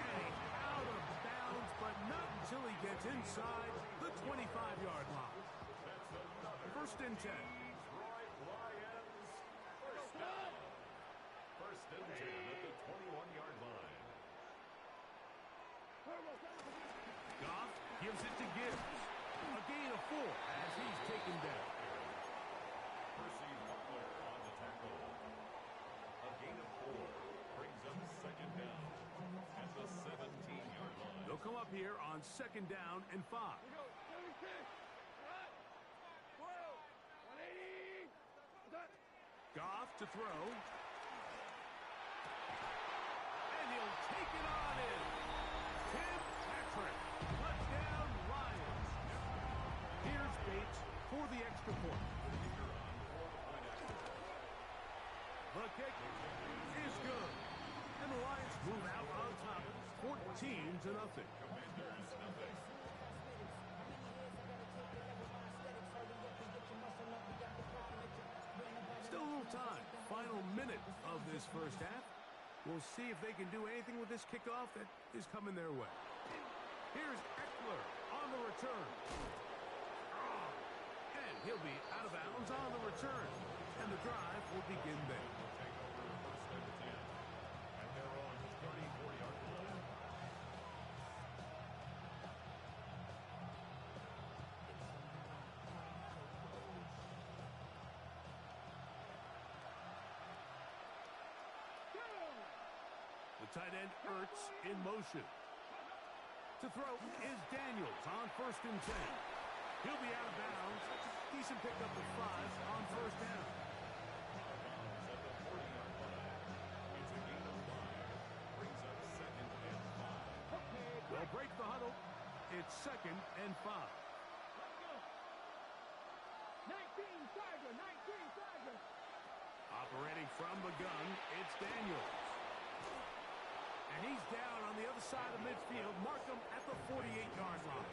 And out of bounds, but not until he gets inside the 25-yard line. First and 10. First and 10 at the 21-yard line. Goff gives it to Gibbs. A gain of 4 as he's taken down. Percy Butler on the tackle. A gain of 4 brings up second down at the 17-yard line. They'll come up here on second down and 5. Goff to throw. And he'll take it on in. Tim Patrick. Touchdown, Lions. Here's Bates for the extra point. The kick is good. And the Lions move out on top 14-0. Still a little time. Final minute of this first half. We'll see if they can do anything with this kickoff that is coming their way. Here's Eckler on the return. And he'll be out of bounds on the return. And the drive will begin there. And they're on 34-yard line. The tight end Ertz in motion. To throw is Daniels on first and 10. He'll be out of bounds. Decent pickup of 5 on first down. At the 40-yard line. It's a gain of 5. Brings up second and 5. They'll break the huddle. It's second and 5. 19 Tiger, 19 Tiger. Operating from the gun, it's Daniels. And he's down on the other side of midfield. Mark him at the 48-yard line.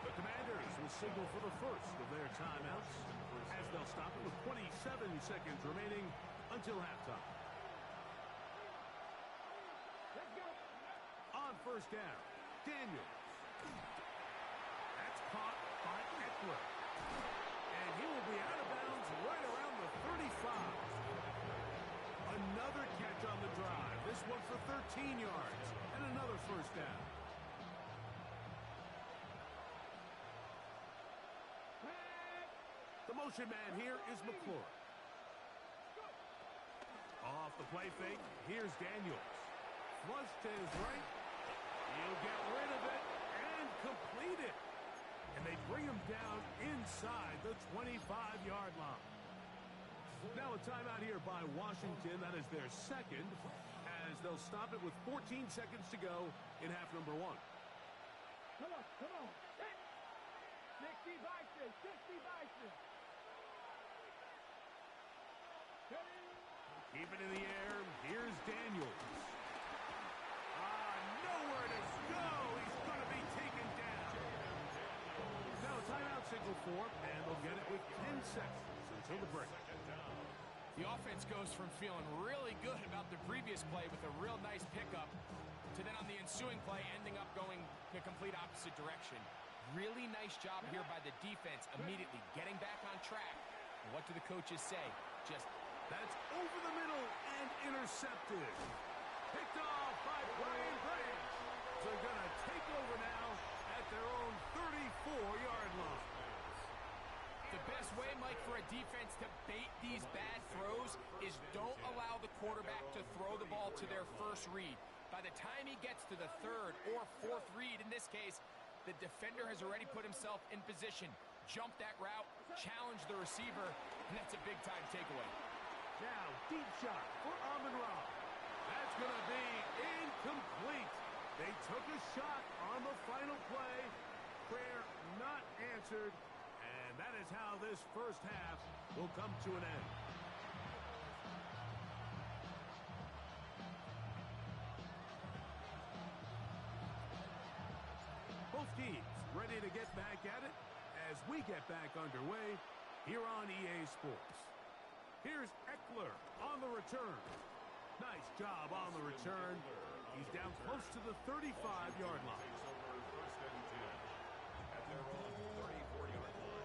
The Commanders will signal for the first of their timeouts as they'll stop it with 27 seconds remaining until halftime. Let's go. On first down, Daniels. That's caught by Eckler. And he will be out of bounds right around the 35. Another catch on the drive. This one for 13 yards. And another first down. The motion man here is McClure. Off the play fake, here's Daniels. Flush to his right. He'll get rid of it and complete it. And they bring him down inside the 25-yard line. Now a timeout here by Washington. That is their second, as they'll stop it with 14 seconds to go in half number 1. Come on, come on. 60 Bison, 60 Bison. Keep it in the air. Here's Daniels. Nowhere to go. He's going to be taken down. Now a timeout signal for him, and they'll get it with 10 seconds until the break. The offense goes from feeling really good about the previous play with a real nice pickup to then on the ensuing play ending up going the complete opposite direction. Really nice job here by the defense immediately getting back on track. And what do the coaches say? Just that's over the middle and intercepted. Picked off by Brian Branch. They're going to take over now at their own 34-yard line. The best way, Mike, for a defense to bait these bad throws is don't allow the quarterback to throw the ball to their first read. By the time he gets to the third or fourth read, in this case, the defender has already put himself in position, jumped that route, challenged the receiver, and that's a big-time takeaway. Now, deep shot for Amon-Ra. That's going to be incomplete. They took a shot on the final play. Prayer not answered. And that is how this first half will come to an end. Both teams ready to get back at it as we get back underway here on EA Sports. Here's Eckler on the return. Nice job on the return. He's down close to the 35-yard line. First and 10 at their own 34-yard line.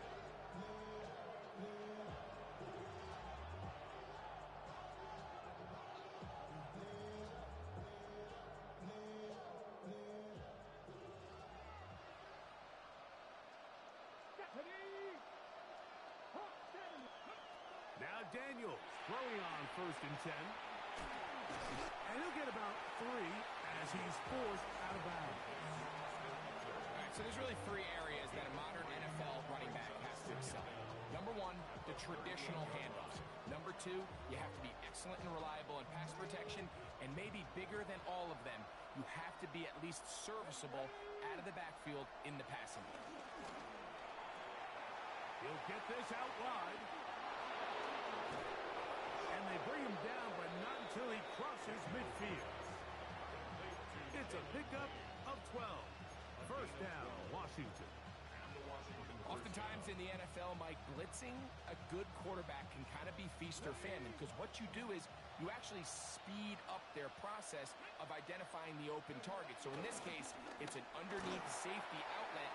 Now Daniels throwing on first and 10. And he'll get about 3 as he's forced out of bounds. All right, so there's really 3 areas that a modern NFL running back has to excel in. Number 1, the traditional handoffs. Number 2, you have to be excellent and reliable in pass protection, and maybe bigger than all of them, you have to be at least serviceable out of the backfield in the passing game. He'll get this out wide. And they bring him down, but not until he crosses midfield. It's a pickup of 12. First down, Washington. Oftentimes in the NFL, Mike, blitzing a good quarterback can kind of be feast or famine, because what you do is you actually speed up their process of identifying the open target. So in this case, it's an underneath safety outlet,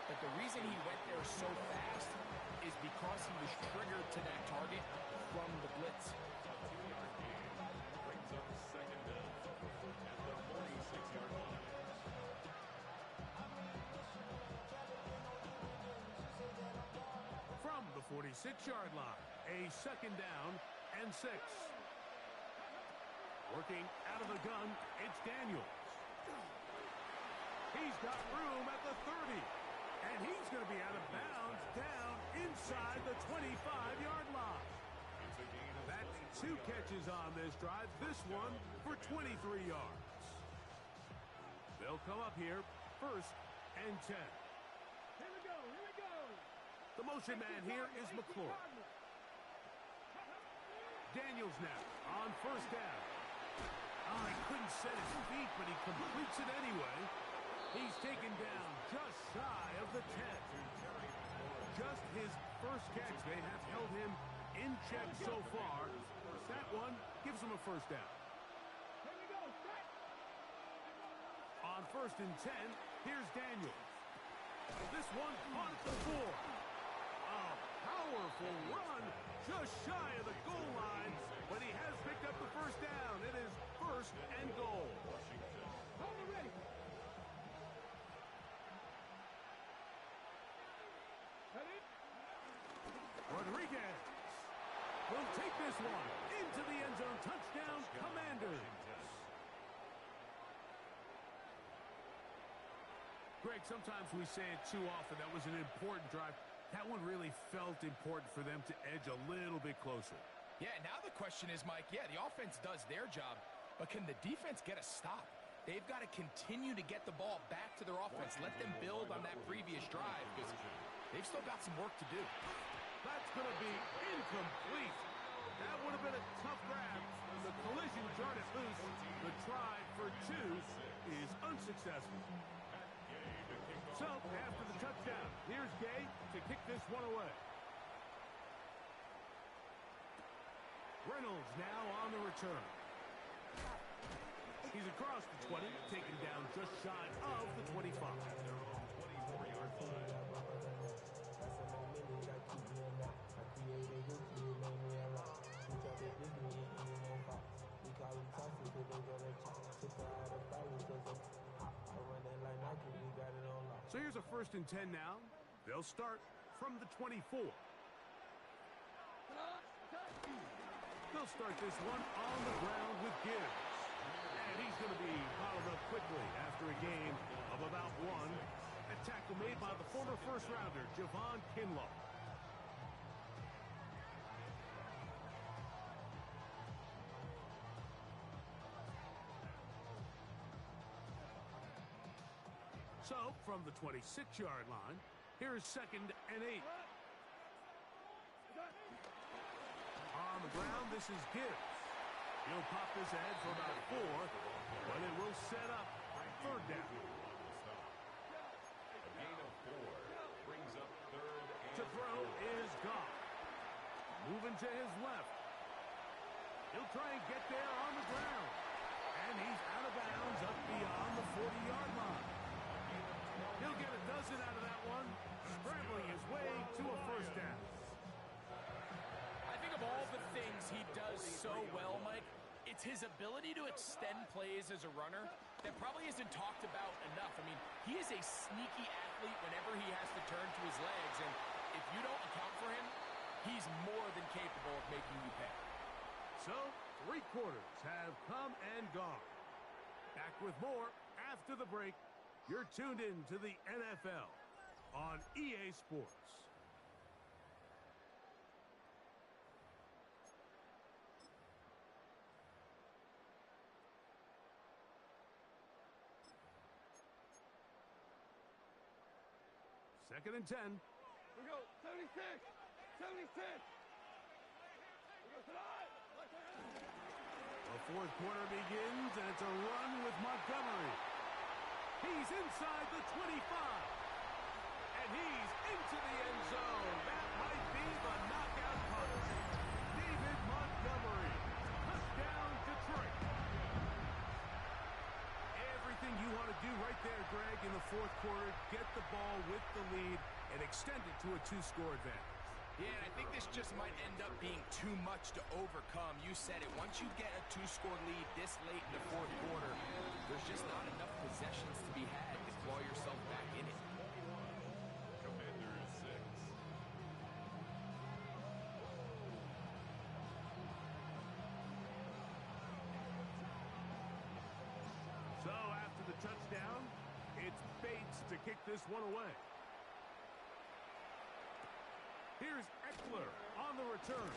but the reason he went there so fast is because he was triggered to that target from the blitz. Brings up second down at the 46-yard line. From the 46-yard line, a second down and 6. Working out of the gun, it's Daniels. He's got room at the 30. And he's going to be out of bounds down inside the 25-yard line. That's 2 catches on this drive. This one for 23 yards. They'll come up here, first and 10. Here we go, here we go. The motion man here is McClure. Daniels now on first down. Oh, he couldn't set his feet, but he completes it anyway. He's taken down just shy of the 10. Just his first catch. They have held him in check so far. That one gives him a first down. Here we go, set. On first and 10, here's Daniels. This one caught at the 4. A powerful run just shy of the goal line, but he has picked up the first down. It is first and goal. Hold it ready. Rodriguez will take this one into the end zone. Touchdown, Commanders. Greg, sometimes we say it too often. That was an important drive. That one really felt important for them to edge a little bit closer. Yeah, now the question is, Mike, the offense does their job, but can the defense get a stop? They've got to continue to get the ball back to their offense. Let them build on that previous drive, because they've still got some work to do. That's going to be incomplete. That would have been a tough grab. The collision jarred it loose. The try for 2 is unsuccessful. So, after the touchdown, here's Gay to kick this one away. Reynolds now on the return. He's across the 20, taken down just shy of the 25. 24-yard line. So here's a first and 10 now. They'll start from the 24. They'll start this one on the ground with Gibbs. And he's going to be bottled up quickly after a game of about 1. A tackle made by the former first-rounder, Javon Kinlaw. So, from the 26-yard line, here's second and 8. On the ground, this is Gibbs. He'll pop this ahead for about 4, but it will set up third down. A gain of 4 brings up third throw is gone. Moving to his left. He'll try and get there on the ground. And he's out of bounds up beyond the 40-yard line. He'll get a dozen out of that one, scrambling his way to a first down. I think of all the things he does so well, Mike, it's his ability to extend plays as a runner that probably isn't talked about enough. I mean, he is a sneaky athlete whenever he has to turn to his legs, and if you don't account for him, he's more than capable of making you pay. So, 3 quarters have come and gone. Back with more after the break. You're tuned in to the NFL on EA Sports. Second and 10. We go 76. 76. We go tonight. The fourth quarter begins, and it's a run with Montgomery. He's inside the 25. And he's into the end zone. That might be the knockout punch. David Montgomery. Touchdown, Detroit. Everything you want to do right there, Greg, in the fourth quarter. Get the ball with the lead and extend it to a 2-score advantage. Yeah, and I think this just might end up being too much to overcome. You said it. Once you get a 2-score lead this late in the fourth quarter, there's just not enough possessions to be had to claw yourself back in it. Commanders 6. So after the touchdown, it's Bates to kick this one away. Here's Eckler on the return.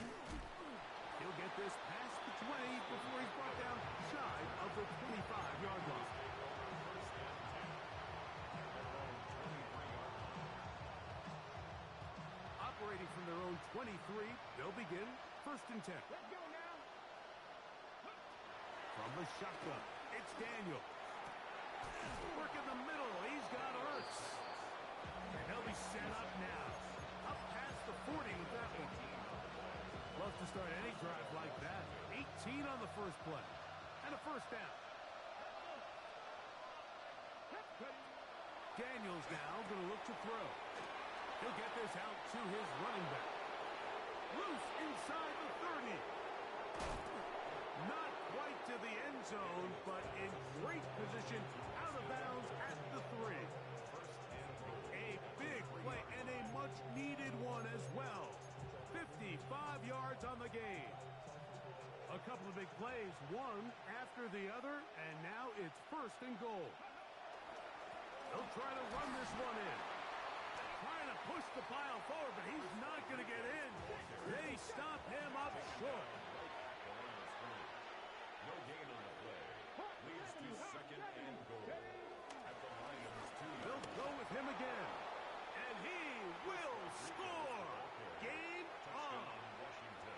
He'll get this past the 20 before he's brought down shy of the 25-yard line. Operating from their own 23, they'll begin first and 10. Let's go now. From the shotgun, it's Daniel. Work in the middle, he's got Ertz. And he'll be set up now. Up past the 40 with that one. Love to start any drive like that. 18 on the first play. And a first down. Daniels now going to look to throw. He'll get this out to his running back. Loose inside the 30. Not quite to the end zone, but in great position out of bounds at the 3. A big play and a much-needed one as well. 55 yards on the game. A couple of big plays, one after the other, and now it's first and goal. They'll try to run this one in. Trying to push the pile forward, but he's not going to get in. They stop him up short. No gain on the play. Leads to second and goal. At the Lions 2. They'll go with him again. And he will score. Game on.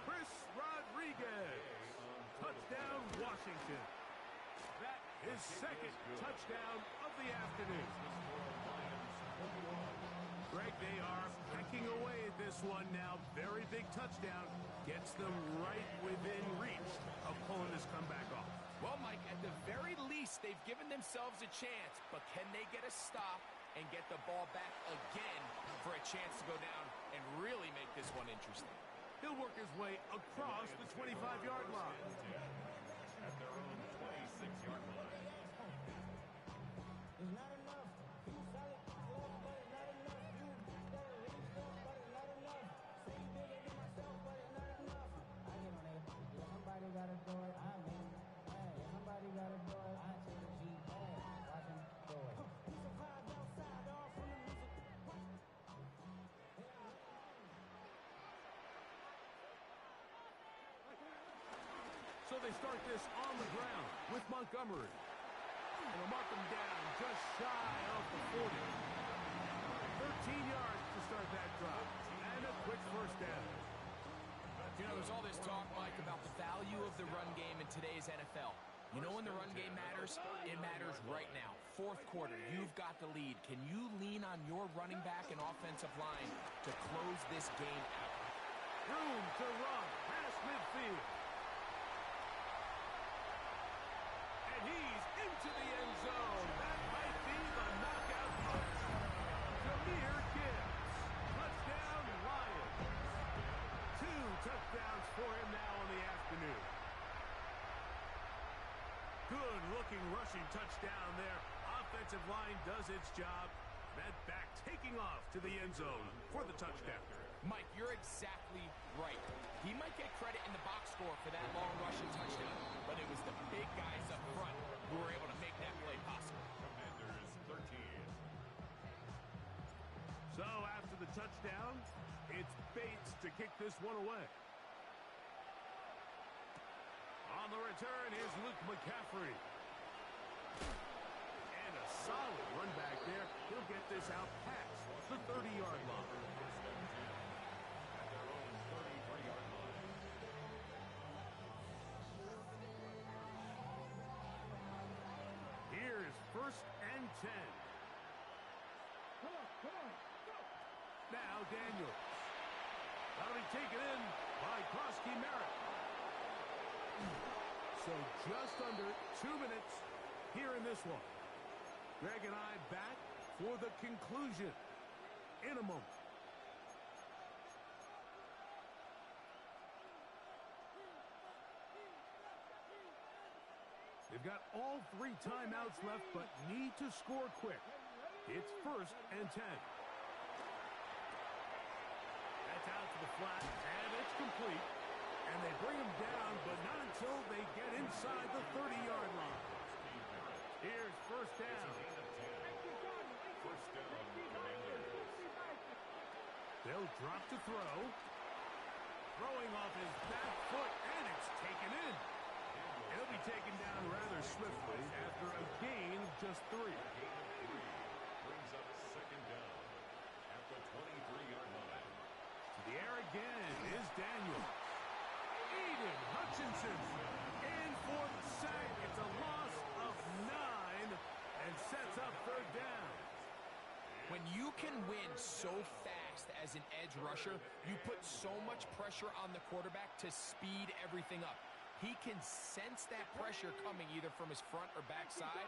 Chris Rodriguez. Touchdown, Washington. That is second touchdown of the afternoon. Greg, they are pecking away at this one now. Very big touchdown. Gets them right within reach of pulling this comeback off. Well, Mike, at the very least, they've given themselves a chance, but can they get a stop and get the ball back again for a chance to go down and really make this one interesting? He'll work his way across the 25-yard line. At their own 26-yard line. So they start this on the ground with Montgomery. And they'll mark him down just shy of the 40. 13 yards to start that drive. And a quick first down. You know, there's all this talk, Mike, about the value of the run game in today's NFL. You know when the run game matters? It matters right now. Fourth quarter, you've got the lead. Can you lean on your running back and offensive line to close this game out? Room to run past midfield. And he's into the end zone. That might be the knockout punch. Jahmyr Gibbs. Touchdown, Lions. 2 touchdowns for him now in the afternoon. Good-looking rushing touchdown there. Offensive line does its job. That back taking off to the end zone for the touchdown. Mike, you're exactly right. He might get credit in the box score for that long rushing touchdown, but it was the big guys up front who were able to make that play possible. Commanders 13. So after the touchdown, it's Bates to kick this one away. On the return, here's Luke McCaffrey. And a solid run back there. He'll get this out past the 30-yard line. At their own 33-yard line. Here's 1st and 10. Now Daniels. That'll be taken in by Krosky Merritt. So just under 2 minutes here in this one. Greg and I back for the conclusion in a moment. They've got all 3 timeouts left, but need to score quick. It's 1st and 10. That's out to the flat, and it's complete. And they bring him down, but not until they get inside the 30-yard line. Here's 1st down. First down, Commanders. They'll drop to throw. Throwing off his back foot, and it's taken in. He'll be taken down rather swiftly after a gain of just 3. Brings up 2nd down at the 23-yard line. To the air again is Daniels. Eden Hutchinson in for the sack. It's a loss of 9 and sets up 3rd down. When you can win so fast as an edge rusher, you put so much pressure on the quarterback to speed everything up. He can sense that pressure coming either from his front or back side.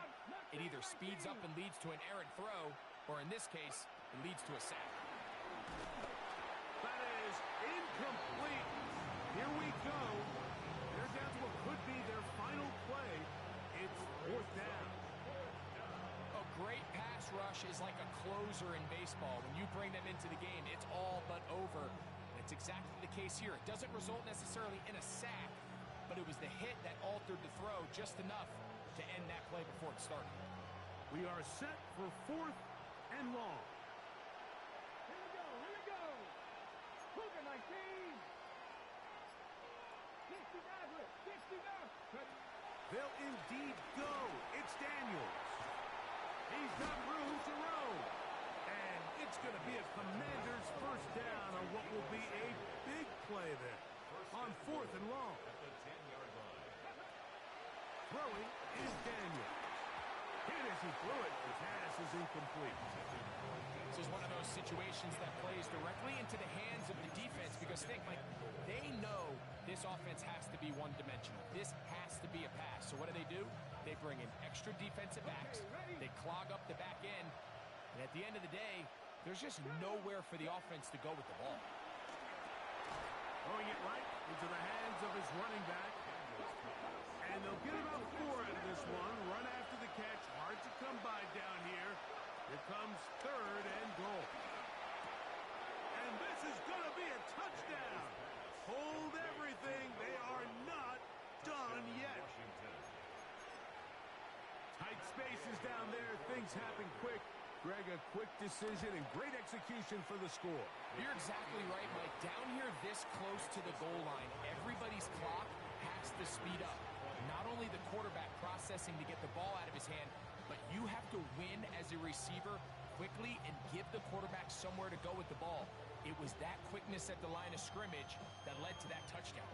It either speeds up and leads to an errant throw, or in this case, it leads to a sack. That is incomplete. Here we go. They're down to what could be their final play. It's 4th down. A great pass rush is like a closer in baseball. When you bring them into the game, it's all but over. That's exactly the case here. It doesn't result necessarily in a sack, but it was the hit that altered the throw just enough to end that play before it started. We are set for 4th and long. Here we go. Cougar 19. 69. They'll indeed go. It's Daniels. He's got room to roam. And it's going to be a Commander's 1st down on what will be a big play there. On 4th and long. At the 10-yard line. Throwing is Daniels. Hit as he threw it. The pass is incomplete. This is one of those situations that plays directly into the hands of the defense because think, Mike, they know this offense has to be one-dimensional. This has to be a pass. So what do? They bring in extra defensive backs. They clog up the back end. And at the end of the day, there's just nowhere for the offense to go with the ball. Throwing it right into the hands of his running back. And they'll get about 4 out of this one. Run after the catch. Hard to come by down here. Here comes 3rd and goal. And this is going to be a touchdown. Hold everything. They are not done yet. Tight spaces down there. Things happen quick. Greg, a quick decision and great execution for the score. You're exactly right, Mike. Down here this close to the goal line, everybody's clock has to speed up. Not only the quarterback processing to get the ball out of his hand, but you have to win as a receiver quickly and give the quarterback somewhere to go with the ball. It was that quickness at the line of scrimmage that led to that touchdown.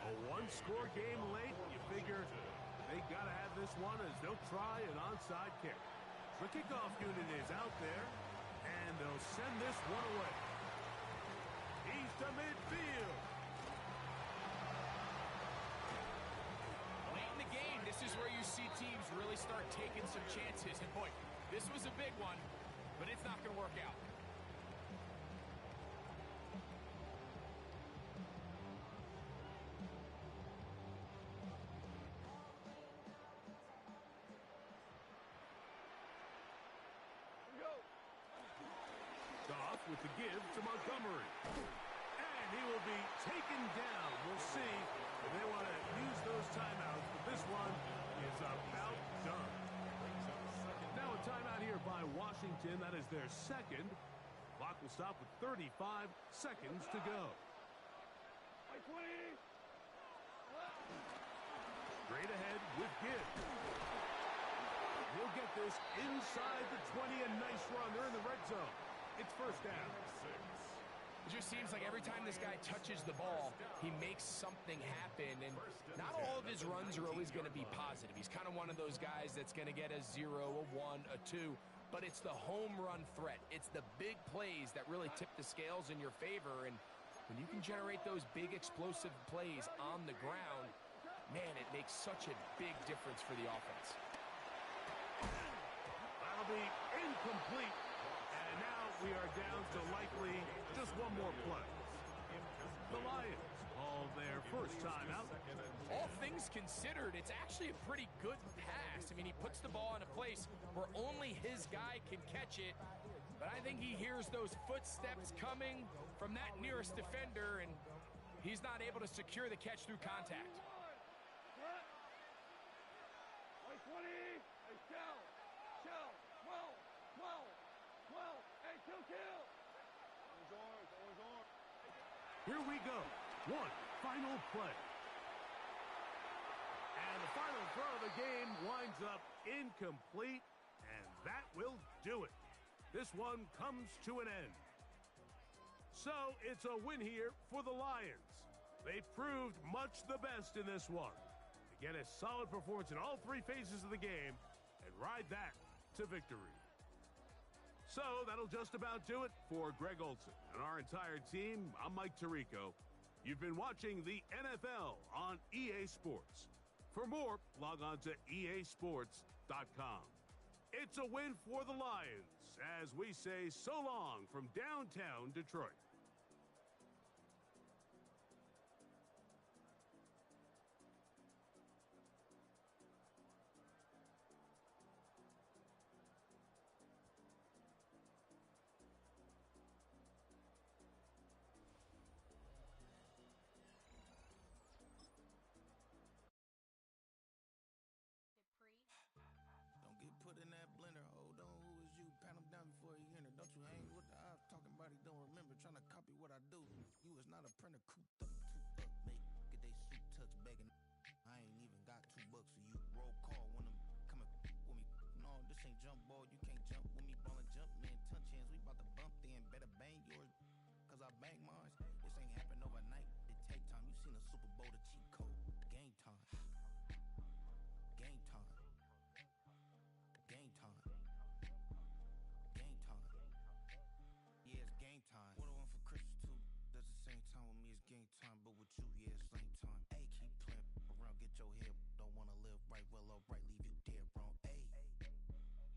A 1-score game late. You figure They got to have this one as they'll try an onside kick. The kickoff unit is out there, and they'll send this one away. He's to midfield. Late in the game, this is where you see teams really start taking some chances. And boy, this was a big one, but it's not going to work out. Goff with the give to Montgomery. And he will be taken down. We'll see if they want to use those timeouts, but this one is about done. Now a timeout here by Washington. That is their second. Clock will stop with 35 seconds to go. Straight ahead with give. He'll get this inside the 20. A nice run. They're in the red zone. It's first down. It just seems like every time this guy touches the ball, he makes something happen. And not all of his runs are always going to be positive. He's kind of one of those guys that's going to get a 0, a 1, a 2. But it's the home run threat. It's the big plays that really tip the scales in your favor. And when you can generate those big explosive plays on the ground, man, it makes such a big difference for the offense. That'll be incomplete. And now we are down to likely just one more play. The Lions call their first time out. All things considered, it's actually a pretty good pass. I mean, he puts the ball in a place where only his guy can catch it. But I think he hears those footsteps coming from that nearest defender, and he's not able to secure the catch through contact. Here we go. One final play. And the final throw of the game winds up incomplete, and that will do it. This one comes to an end. So it's a win here for the Lions. They proved much the best in this one. To get a solid performance in all three phases of the game and ride that to victory. So that'll just about do it for Greg Olson and our entire team. I'm Mike Tirico. You've been watching the NFL on EA Sports. For more, log on to easports.com. It's a win for the Lions as we say so long from downtown Detroit. Don't get put in that blender. Hold on, who is you? Pat him down before he enter. Don't you hang with the ops talking about he don't remember. Trying to copy what I do. You is not a printer. Cooped up, mate. Get they suit touch begging. I ain't even got $2 for you. Roll call when I'm coming with me. No, this ain't jump ball. You can't jump with me. Ball and jump, man. Touch hands. We about to bump then. Better bang yours. Cause I bang mine. This ain't happen overnight. It take time. You seen a Super Bowl, the cheat code. Game time. Game time. Game time. Game time. Yeah, it's game time. What I want for Christmas too. That's the same time with me, it's game time. But with you, yeah, it's same time. Hey, keep playing around, get your head. Don't wanna live right, well, alright, leave you dead wrong. Hey,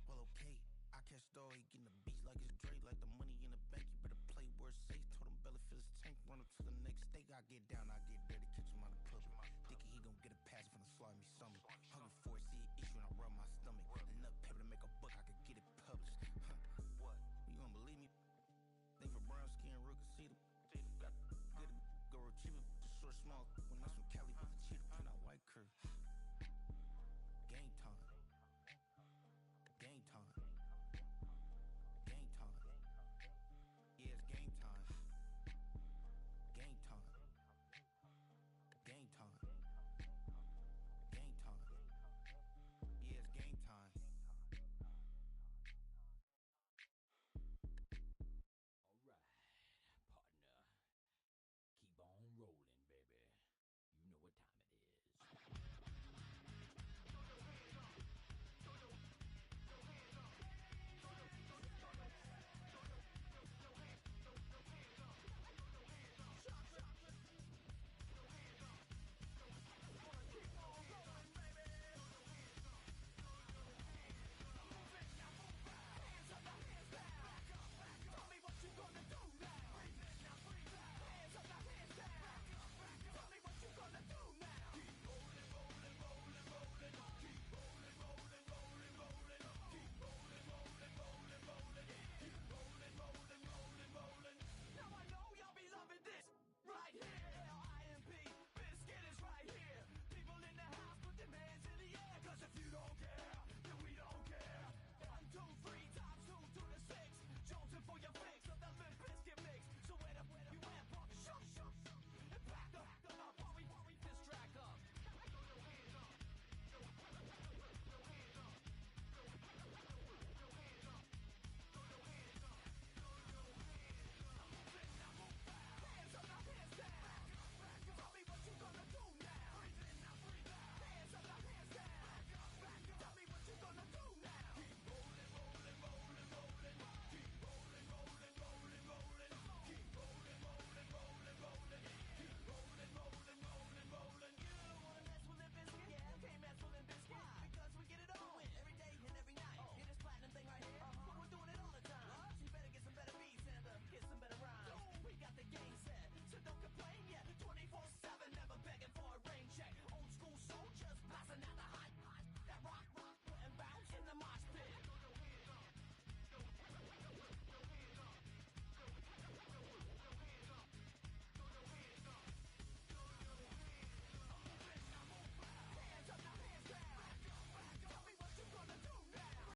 well, okay. I catch the dog, he getting the beats like it's Dre, like the money in the bank. You better play where it's safe. Told him belly fill his tank, run up to the next state. I get down, I get dirty, catch him on the public. Thinking he gon' get a pass from the slide me something. Hungry for it, see it issue and I rub my stomach. Enough paper to make a book, I could get it published. What? You gonna believe me? Think for brown skin, real can see the got good go retrieve it, short small when that's some